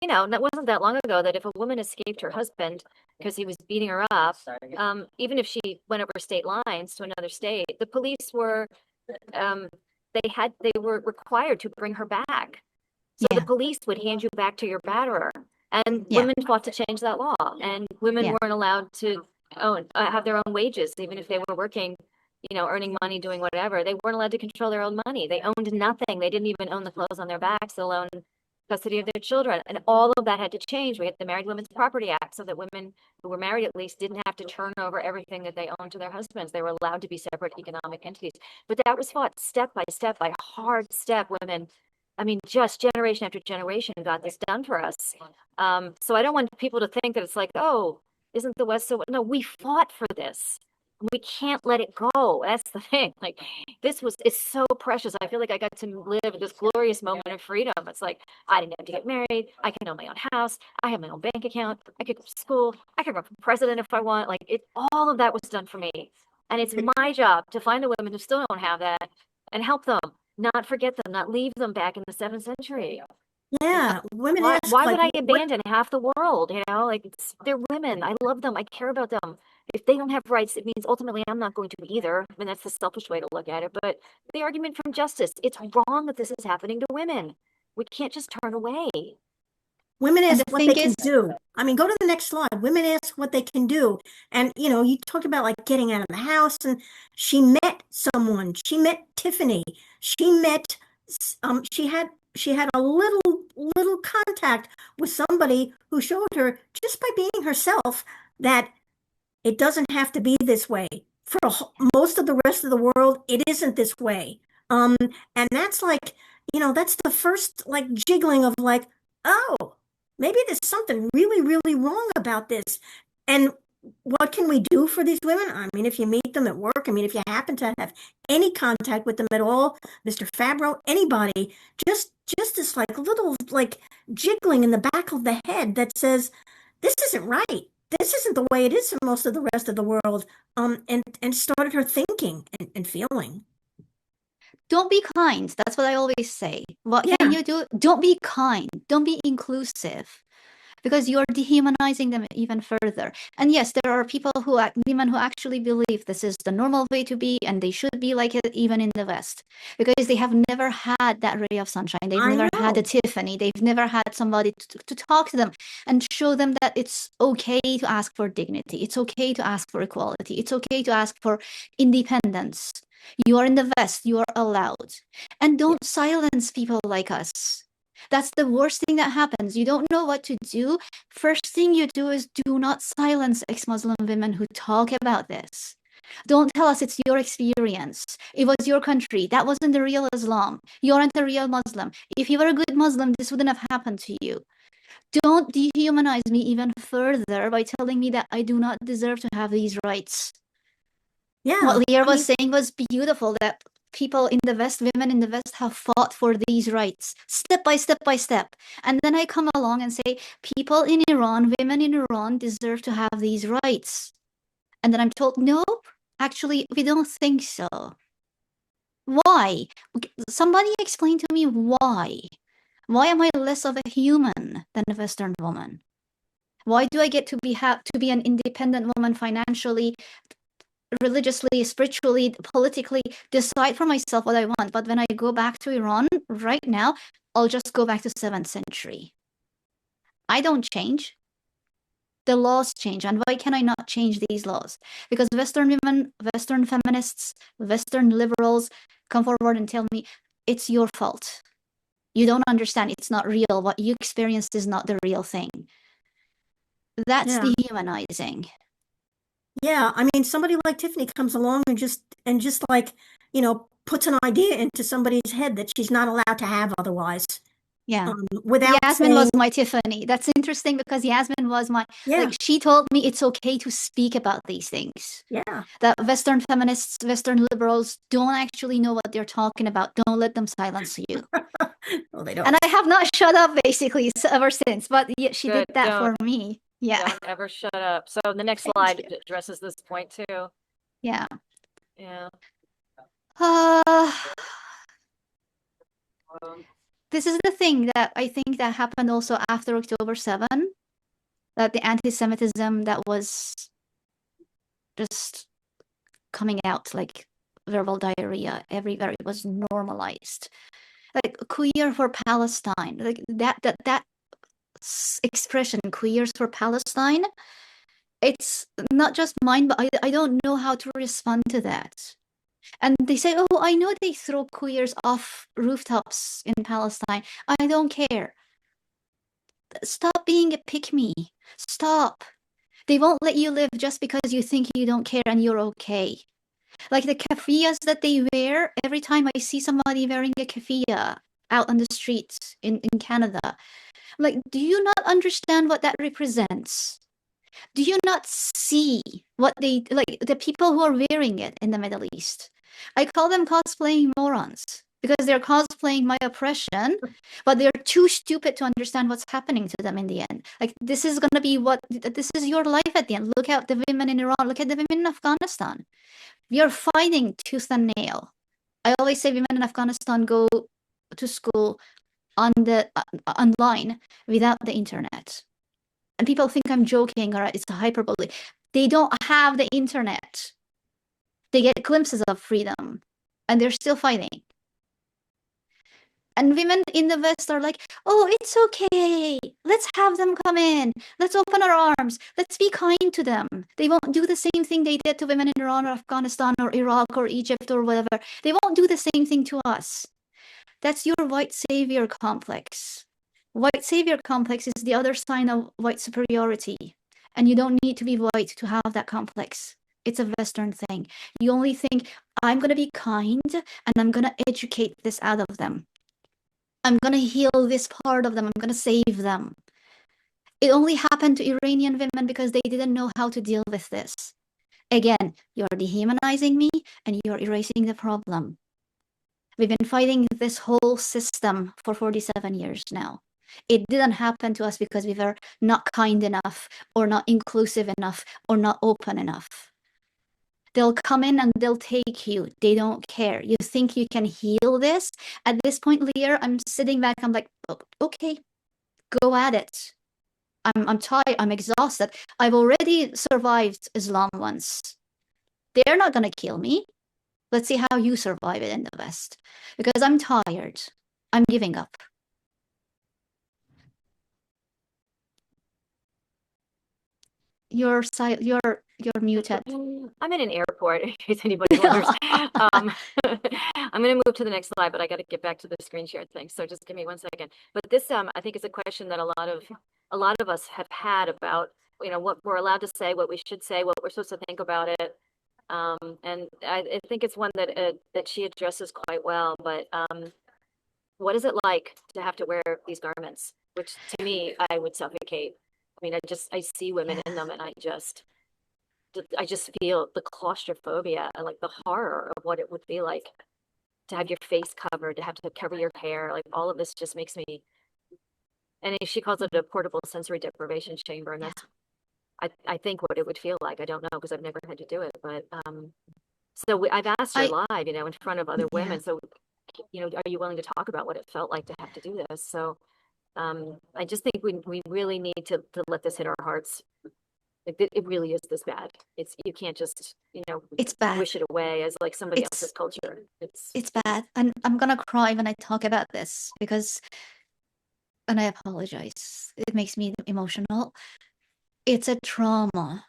that wasn't that long ago that if a woman escaped her husband because he was beating her up, even if she went over state lines to another state, the police were, they were required to bring her back. So the police would hand you back to your batterer, and women fought to change that law, and women weren't allowed to have their own wages, even if they were working, earning money, doing whatever. They weren't allowed to control their own money. They owned nothing. They didn't even own the clothes on their backs, let alone custody of their children. And all of that had to change. We had the Married Women's Property Act, so that women who were married at least didn't have to turn over everything that they owned to their husbands. They were allowed to be separate economic entities. But that was fought step by step, by hard step. Women, just generation after generation got this done for us. So I don't want people to think that it's like, oh, isn't the West so? No, we fought for this. We can't let it go. That's the thing. Like, it's so precious. I feel like I got to live this glorious moment of freedom. It's like, I didn't have to get married. I can own my own house. I have my own bank account. I could go to school. I could run for president if I want. All of that was done for me. And it's my job to find the women who still don't have that and help them, not forget them, not leave them back in the 7th century. Yeah, women Why ask, would I abandon half the world? They're women. I love them. I care about them. If they don't have rights, it means ultimately I'm not going to either. That's the selfish way to look at it. But the argument from justice, it's wrong that this is happening to women. We can't just turn away. women ask what they can do. Go to the next slide. Women ask what they can do. And, you talk about getting out of the house, and she met someone. She met Tiffany. She met, she had a little contact with somebody who showed her, just by being herself, that it doesn't have to be this way. For most of the rest of the world, it isn't this way. And that's that's the first jiggling of oh, maybe there's something really, really wrong about this. And what can we do for these women? If you meet them at work, if you happen to have any contact with them at all, Mr. Fabro, anybody, just this little jiggling in the back of the head that says, this isn't right. This isn't the way it is for most of the rest of the world. And started her thinking and feeling. Don't be kind. That's what I always say. What can you do? Don't be kind. Don't be inclusive, because you're dehumanizing them even further. And yes, there are women who actually believe this is the normal way to be, and they should be like it even in the West, because they have never had that ray of sunshine. They've never had a Tiffany. They've never had somebody to talk to them and show them that it's okay to ask for dignity. It's okay to ask for equality. It's okay to ask for independence. You are in the West. You are allowed. And don't silence people like us. That's the worst thing that happens. You don't know what to do. First thing you do is do not silence ex-Muslim women who talk about this. Don't tell us it's your experience. It was your country. That wasn't the real Islam. You aren't a real Muslim. If you were a good Muslim, this wouldn't have happened to you. Don't dehumanize me even further by telling me that I do not deserve to have these rights. Yeah. What Lierre was saying was beautiful, that people in the West, women in the West, have fought for these rights step by step by step. And then I come along and say, people in Iran, women in Iran deserve to have these rights. And then I'm told, no, actually, we don't think so. Why? Somebody explain to me why. Why am I less of a human than a Western woman? Why do I get to be an independent woman financially, religiously, spiritually, politically, decide for myself what I want? But when I go back to Iran right now, I'll just go back to 7th century. I don't change. The laws change. And why can I not change these laws? Because Western women, Western feminists, Western liberals come forward and tell me, it's your fault. You don't understand. It's not real. What you experienced is not the real thing. That's dehumanizing. Yeah, somebody like Tiffany comes along and just puts an idea into somebody's head that she's not allowed to have otherwise. Yeah. without Yasmine saying, was my Tiffany. That's interesting because Yasmine was my, yeah, like, she told me it's okay to speak about these things. yeah. That Western feminists, Western liberals don't actually know what they're talking about. Don't let them silence you. Well, they don't. And I have not shut up basically ever since, but yeah, she did Good, that for me. Yeah. Don't ever shut up. So the next Thank slide you. addresses this point too. Yeah. Yeah. This is the thing that I think that happened also after October 7, that the anti-Semitism that was just coming out like verbal diarrhea everywhere, it was normalized. Like queer for Palestine, like that expression, queers for Palestine, it's not just mine, but I don't know how to respond to that. And they say, oh, I know they throw queers off rooftops in Palestine. I don't care. Stop being a pick-me. Stop. They won't let you live just because you think you don't care and you're okay. Like the keffiyehs that they wear, every time I see somebody wearing a keffiyeh out on the streets in Canada, I'm like, do you not understand what that represents? Do you not see what they, like, the people who are wearing it in the Middle East? I call them cosplaying morons because they're cosplaying my oppression, but they're too stupid to understand what's happening to them in the end. Like, this is going to be this is your life at the end. Look at the women in Iran, look at the women in Afghanistan. We are fighting tooth and nail. I always say women in Afghanistan go to school on the online without the internet. And people think I'm joking or it's a hyperbole. They don't have the internet. They get glimpses of freedom and they're still fighting. And women in the West are like, oh, it's okay. Let's have them come in. Let's open our arms. Let's be kind to them. They won't do the same thing they did to women in Iran or Afghanistan or Iraq or Egypt or whatever. They won't do the same thing to us. That's your white savior complex. White savior complex is the other sign of white superiority. And you don't need to be white to have that complex. It's a Western thing. You only think, I'm going to be kind and I'm going to educate this out of them. I'm going to heal this part of them. I'm going to save them. It only happened to Iranian women because they didn't know how to deal with this. Again, you're dehumanizing me and you're erasing the problem. We've been fighting this whole system for 47 years now. It didn't happen to us because we were not kind enough or not inclusive enough or not open enough. They'll come in and they'll take you. They don't care. You think you can heal this? At this point, Lierre, I'm sitting back. I'm like, okay, go at it. I'm tired. I'm exhausted. I've already survived Islam once. They're not going to kill me. Let's see how you survive it in the West. Because I'm tired. I'm giving up. You're muted. I'm in an airport, in case anybody wonders. I'm going to move to the next slide, but I got to get back to the screen share thing. So just give me 1 second. But this, I think, is a question that a lot of us have had about, what we're allowed to say, what we should say, what we're supposed to think about it. And I think it's one that she addresses quite well. But what is it like to have to wear these garments? Which to me, I would suffocate. I mean, I see women in them, and I just feel the claustrophobia and like the horror of what it would be like to have your face covered, to have to cover your hair. Like all of this just makes me. And she calls it a portable sensory deprivation chamber, and that's, I think, what it would feel like. I don't know because I've never had to do it, but so I've asked her live, in front of other women. So, are you willing to talk about what it felt like to have to do this? So, I just think we really need to let this hit our hearts. Like, it really is this bad. You can't just, it's bad. Wish it away as like somebody else's culture. It's bad. And I'm gonna cry when I talk about this because, and I apologize, it makes me emotional. It's a trauma.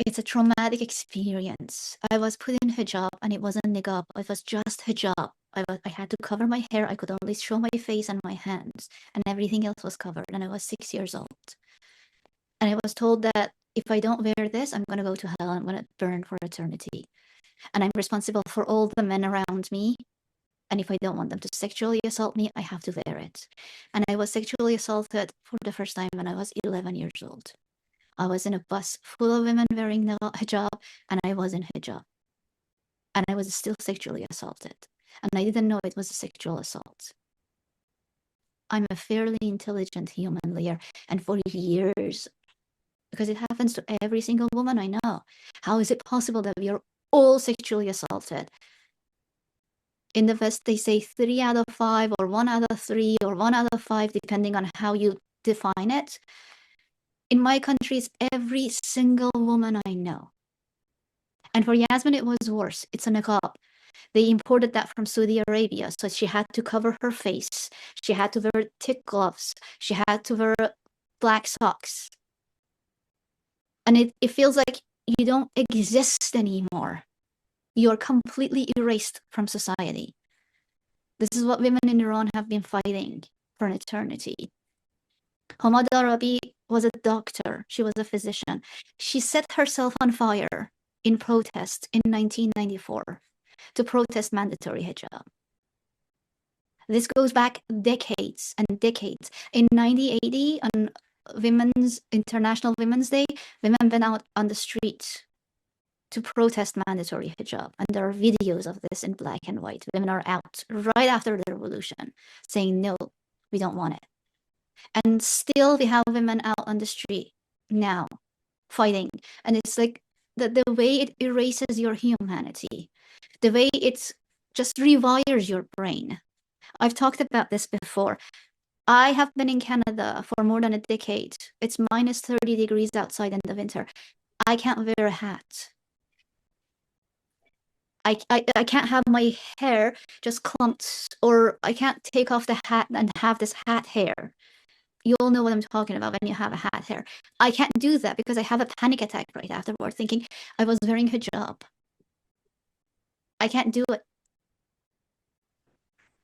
It's a traumatic experience. I was put in hijab and it wasn't niqab. It was just hijab. I had to cover my hair. I could only show my face and my hands, and everything else was covered. And I was 6 years old. And I was told that if I don't wear this, I'm going to go to hell. I'm going to burn for eternity. And I'm responsible for all the men around me And if I don't want them to sexually assault me, I have to wear it. And I was sexually assaulted for the first time when I was 11 years old. I was in a bus full of women wearing the hijab, and I was in hijab. And I was still sexually assaulted. And I didn't know it was a sexual assault. I'm a fairly intelligent human, Lierre, and for years, because it happens to every single woman I know, how is it possible that we are all sexually assaulted? In the West, they say 3 out of 5, or 1 out of 3, or 1 out of 5, depending on how you define it. In my country, it's every single woman I know. And for Yasmine, it was worse. It's a niqab. They imported that from Saudi Arabia, so she had to cover her face. She had to wear thick gloves. She had to wear black socks. And it feels like you don't exist anymore. You're completely erased from society. This is what women in Iran have been fighting for an eternity. Hamad Arabi was a doctor. She was a physician. She set herself on fire in protest in 1994 to protest mandatory hijab. This goes back decades and decades. In 1980, on International Women's Day, women went out on the street to protest mandatory hijab. And there are videos of this in black and white. Women are out right after the revolution saying, no, we don't want it. And still we have women out on the street now fighting. And it's like the way it erases your humanity, the way it just rewires your brain. I've talked about this before. I have been in Canada for more than a decade. It's minus 30 degrees outside in the winter. I can't wear a hat. I can't have my hair just clumped, or I can't take off the hat and have this hat hair. You all know what I'm talking about when you have a hat hair. I can't do that because I have a panic attack right afterward thinking I was wearing hijab. I can't do it.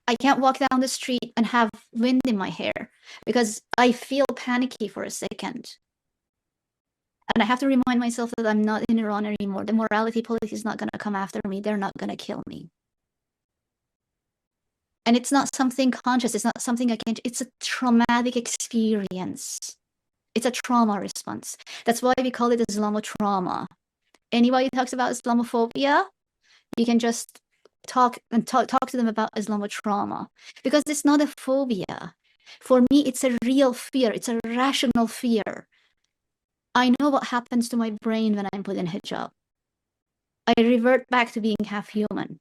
I can't walk down the street and have wind in my hair because I feel panicky for a second. And I have to remind myself that I'm not in Iran anymore. The morality police is not going to come after me. They're not going to kill me. And it's not something conscious. It's not something I can. It's a traumatic experience. It's a trauma response. That's why we call it Islamotrauma. Anybody talks about Islamophobia, you can just talk to them about Islamotrauma, because it's not a phobia. For me, it's a real fear. It's a rational fear. I know what happens to my brain when I'm put in hijab. I revert back to being half human.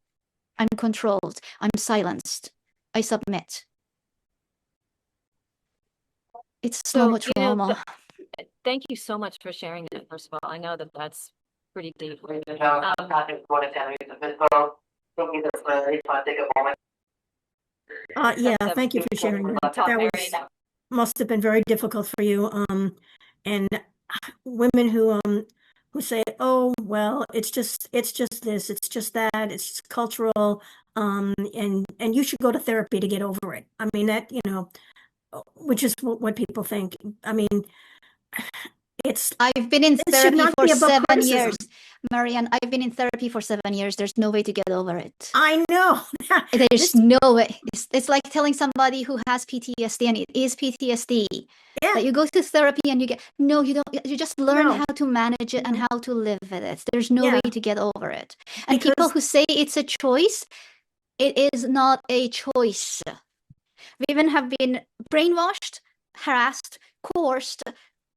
I'm controlled. I'm silenced. I submit. It's Islamotrauma. Thank you so much for sharing that, first of all. I know that that's pretty deep. Yeah, thank you for sharing that. That must have been very difficult for you. And women who say, "Oh, well, it's just this, it's just that, it's just cultural," and you should go to therapy to get over it. I mean, that, which is what people think. I mean, I've been in therapy for 7 years. Marianne, I've been in therapy for 7 years. There's no way to get over it. I know. There's no way. It's like telling somebody who has PTSD, and it is PTSD. Yeah. That you go to therapy and you don't, you just learn how to manage it and how to live with it. There's no way to get over it. And people who say it's a choice, it is not a choice. Women have been brainwashed, harassed, coerced,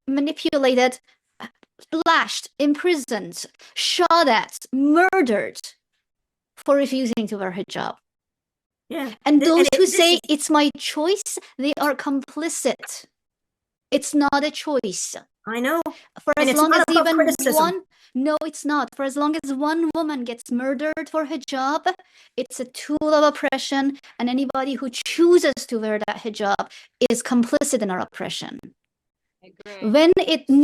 manipulated, lashed, imprisoned, shot at, murdered for refusing to wear hijab. Yeah. And those who say it's my choice, they are complicit. It's not a choice. I know. For as long as even one, no, it's not. For as long as one woman gets murdered for hijab, it's a tool of oppression, and anybody who chooses to wear that hijab is complicit in our oppression. When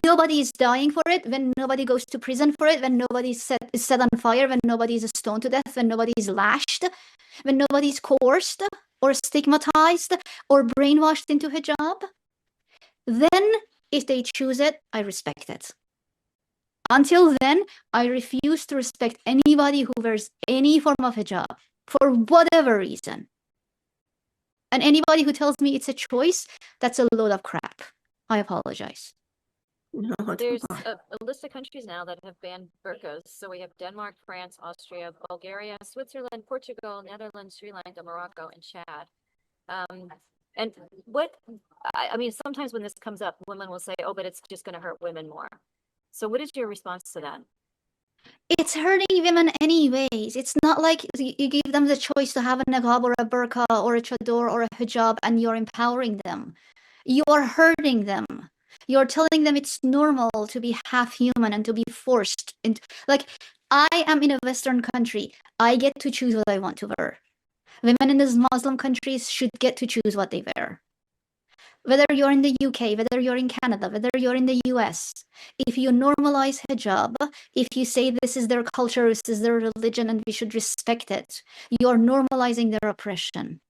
nobody is dying for it, when nobody goes to prison for it, when nobody is set on fire, when nobody is stoned to death, when nobody is lashed, when nobody is coerced or stigmatized or brainwashed into hijab, then if they choose it, I respect it. Until then, I refuse to respect anybody who wears any form of hijab. for whatever reason. And anybody who tells me it's a choice, that's a load of crap. I apologize. No, There's a list of countries now that have banned burqas. So we have Denmark, France, Austria, Bulgaria, Switzerland, Portugal, Netherlands, Sri Lanka, Morocco, and Chad. And what, I mean, sometimes when this comes up, women will say, oh, but it's just going to hurt women more. So what is your response to that? It's hurting women anyways. It's not like you give them the choice to have a niqab or a burqa or a chador or a hijab and you're empowering them. You are hurting them. You're telling them it's normal to be half human and to be forced into, like, I am in a Western country. I get to choose what I want to wear. Women in these Muslim countries should get to choose what they wear. Whether you're in the UK, whether you're in Canada, whether you're in the US, if you normalize hijab, if you say this is their culture, this is their religion, and we should respect it, you're normalizing their oppression.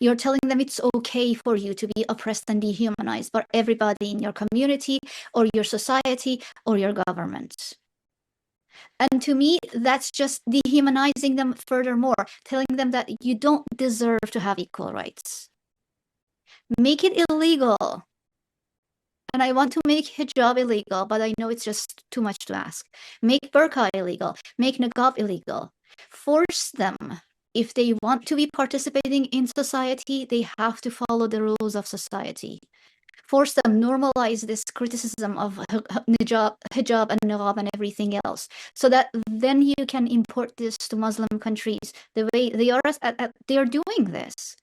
You're telling them it's okay for you to be oppressed and dehumanized by everybody in your community or your society or your government. And to me, that's just dehumanizing them furthermore, telling them that you don't deserve to have equal rights. Make it illegal. And I want to make hijab illegal, but I know it's just too much to ask. Make burqa illegal. Make niqab illegal. Force them. If they want to be participating in society, they have to follow the rules of society. Force them, normalize this criticism of hijab and niqab and everything else, so that then you can import this to Muslim countries the way they are. They are doing this.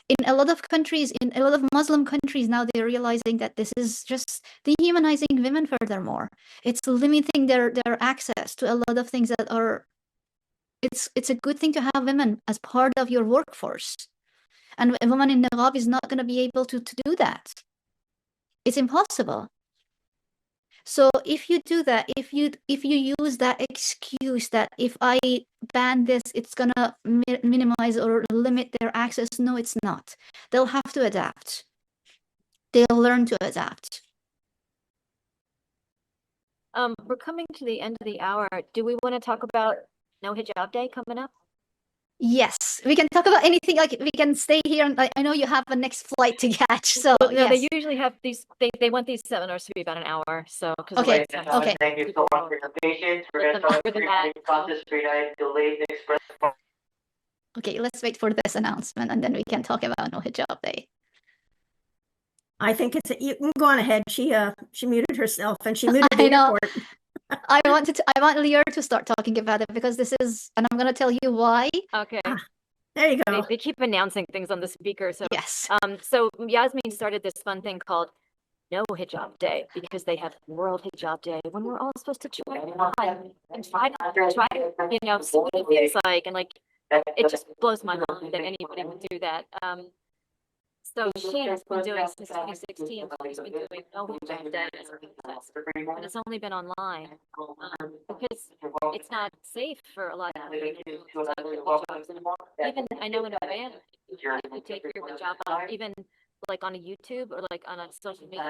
In a lot of countries, in a lot of Muslim countries now, they're realizing that this is just dehumanizing women furthermore. It's limiting their access to a lot of things that are... It's a good thing to have women as part of your workforce. And a woman in niqab is not going to be able to do that. It's impossible. So if you do that, if you use that excuse that if I ban this, it's gonna minimize or limit their access, no, it's not. They'll have to adapt. They'll learn to adapt. We're coming to the end of the hour. Do we want to talk about No Hijab Day coming up? Yes, we can talk about anything. Like, we can stay here, and I know you have a next flight to catch. So Well, no, yes. they usually have these. They want these seminars to be about an hour. So Okay. Okay. Thank you so much for your patience. We're going to start the process straight delayed express. Okay, let's wait for this announcement, and then we can talk about No Hijab Day. I think you can go on ahead. She muted herself and she muted the I know. airport. I want Lierre to start talking about it because this is, and I'm gonna tell you why. Okay. There you go. They keep announcing things on the speaker. So yes. So Yasmine started this fun thing called No Hijab Day because they have World Hijab Day when we're all supposed to join on and try you know, see what it feels like, and like it just blows my mind that anybody would do that. So she has been doing since 2016. She's been doing No Hijab Day as a protest, and it's only been online because it's not safe for a lot of women to have hijabs. And even I know in Unveiled, if you take your hijab off, even like on a YouTube or like on a social media,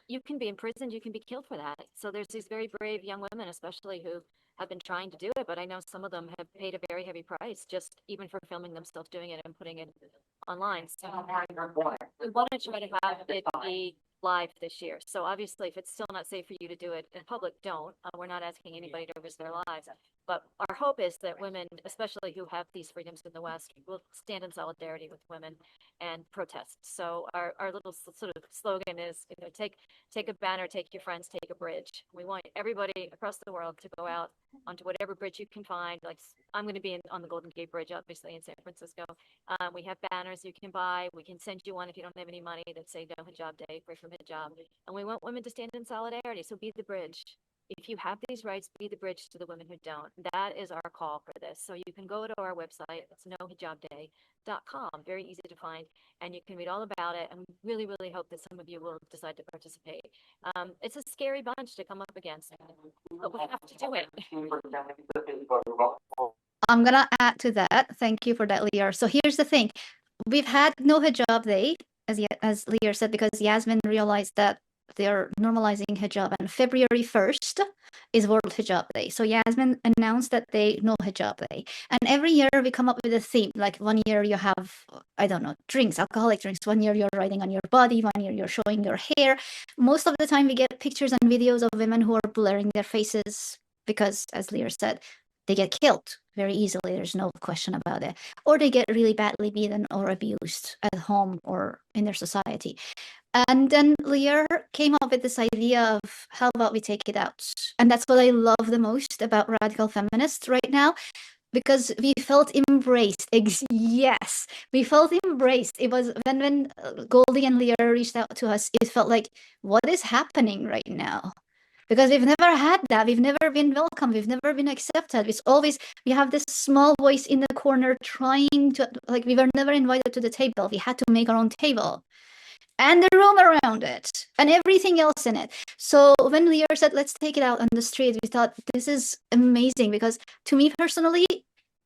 you can be imprisoned, you can be killed for that. So there's these very brave young women, especially who have been trying to do it, but I know some of them have paid a very heavy price just even for filming themselves doing it and putting it online. So we want to try to have it be live this year. So obviously, if it's still not safe for you to do it in public, don't. We're not asking anybody to risk their lives. But our hope is that women, especially who have these freedoms in the West, will stand in solidarity with women and protest. So our little sort of slogan is, you know, take a banner, take your friends, take a bridge. We want everybody across the world to go out onto whatever bridge you can find. Like I'm going to be on the Golden Gate Bridge, obviously in San Francisco. We have banners you can buy. We can send you one if you don't have any money that say No Hijab Day, free from hijab. And we want women to stand in solidarity. So be the bridge. If you have these rights, be the bridge to the women who don't. That is our call for this. So you can go to our website. It's nohijabday.com. Very easy to find. And you can read all about it. And we really, really hope that some of you will decide to participate. It's a scary bunch to come up against, but we have to do it. I'm gonna add to that. Thank you for that, Lierre. So here's the thing. We've had No Hijab Day, as Lierre said, because Yasmine realized that They're normalizing hijab, and February 1st is World Hijab Day. So Yasmine announced that day, no hijab day. And every year we come up with a theme. Like one year you have, I don't know, drinks, alcoholic drinks. One year you're writing on your body. One year you're showing your hair. Most of the time we get pictures and videos of women who are blurring their faces because, as Lierre said, they get killed very easily. There's no question about it. Or they get really badly beaten or abused at home or in their society. And then Lierre came up with this idea of how about we take it out? And that's what I love the most about radical feminists right now, because we felt embraced. Yes, we felt embraced. It was when Goldie and Lierre reached out to us, it felt like, what is happening right now? Because we've never had that. We've never been welcome. We've never been accepted. It's always, we have this small voice in the corner trying to, like, we were never invited to the table. We had to make our own table and the room around it and everything else in it. So when Lierre said, let's take it out on the street, we thought this is amazing, because to me personally,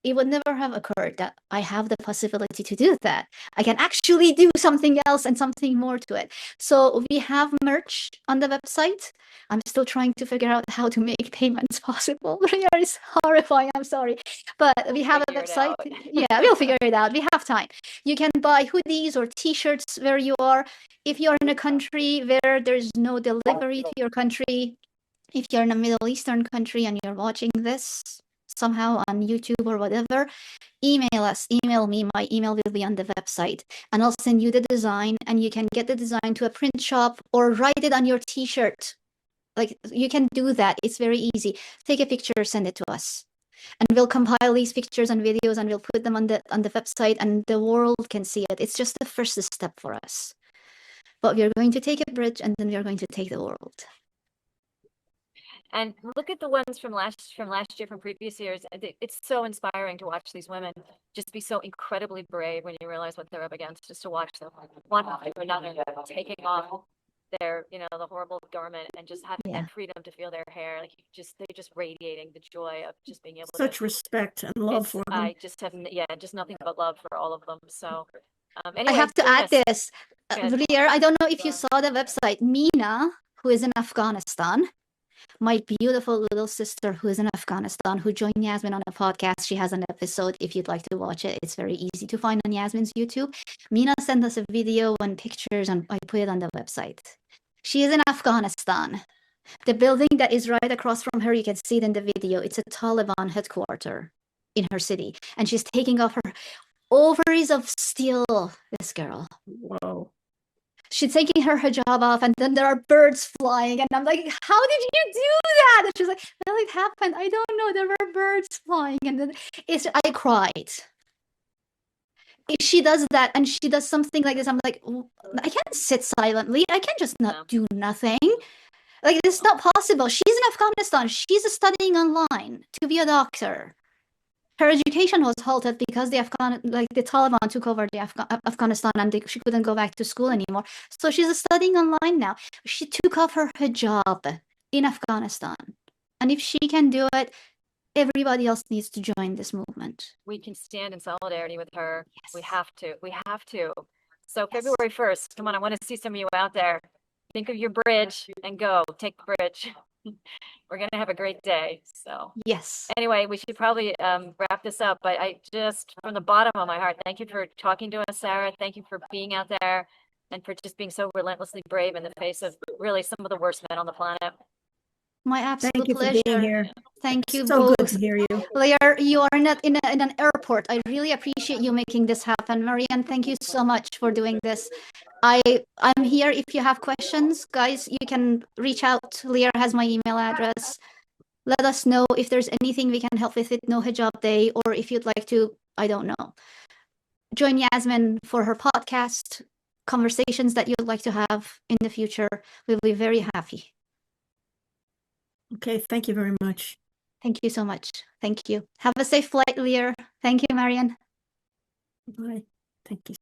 it would never have occurred that I have the possibility to do that. I can actually do something else and something more to it. So we have merch on the website. I'm still trying to figure out how to make payments possible. Lierre is horrifying, I'm sorry. But we have a website. Yeah, we'll figure it out. We have time. You can buy hoodies or t-shirts where you are. If you're in a country where there's no delivery to your country, if you're in a Middle Eastern country and you're watching this somehow on YouTube or whatever, email us, email me. My email will be on the website, and I'll send you the design, and you can get the design to a print shop or write it on your t-shirt. Like, you can do that. It's very easy. Take a picture, send it to us, and we'll compile these pictures and videos and we'll put them on the website, and the world can see it. It's just the first step for us. But we're going to take a bridge, and then we're going to take the world. And look at the ones from last year, from previous years. It's so inspiring to watch these women just be so incredibly brave when you realize what they're up against, just to watch them one after another taking off their, the horrible garment and just having that freedom to feel their hair. Like, they're just radiating the joy of just being able Such respect and love for them. I just have, just nothing but love for all of them. So anyway, I have to add this. Yes. Lierre, I don't know if you saw the website. Mina, who is in Afghanistan, my beautiful little sister who is in Afghanistan, who joined Yasmine on a podcast. She has an episode if you'd like to watch it. It's very easy to find on Yasmine's YouTube. Mina sent us a video and pictures, and I put it on the website. She is in Afghanistan. The building that is right across from her, you can see it in the video. It's a Taliban headquarters in her city. And she's taking off her ovaries of steel, this girl. Whoa. She's taking her hijab off, and then there are birds flying, and I'm like, how did you do that? And she's like, well, it happened. I don't know. There were birds flying, and then I cried. If she does that and she does something like this, I'm like, I can't sit silently. I can't just not do nothing. Like, it's not possible. She's in Afghanistan. She's studying online to be a doctor. Her education was halted because the Taliban took over the Afghanistan, and she couldn't go back to school anymore. So she's studying online now. She took off her hijab in Afghanistan. And if she can do it, everybody else needs to join this movement. We can stand in solidarity with her. Yes. We have to. So February 1st, come on, I want to see some of you out there. Think of your bridge and go. Take the bridge. We're going to have a great day. So yes. Anyway, we should probably wrap this up. But I just, from the bottom of my heart, thank you for talking to us, Sara. Thank you for being out there and for just being so relentlessly brave in the face of really some of the worst men on the planet. My absolute Thank you pleasure. for being here. Thank you So both. good to hear you. Lierre, you are not in an airport. I really appreciate you making this happen. Marianne, thank you so much for doing this. I'm here if you have questions. Guys, you can reach out. Lierre has my email address. Let us know if there's anything we can help with it, No Hijab Day, or if you'd like to, I don't know, join Yasmine for her podcast, conversations that you'd like to have in the future. We'll be very happy. Okay, thank you very much. Thank you so much. Thank you. Have a safe flight, Lierre. Thank you, Marianne. Bye. Thank you.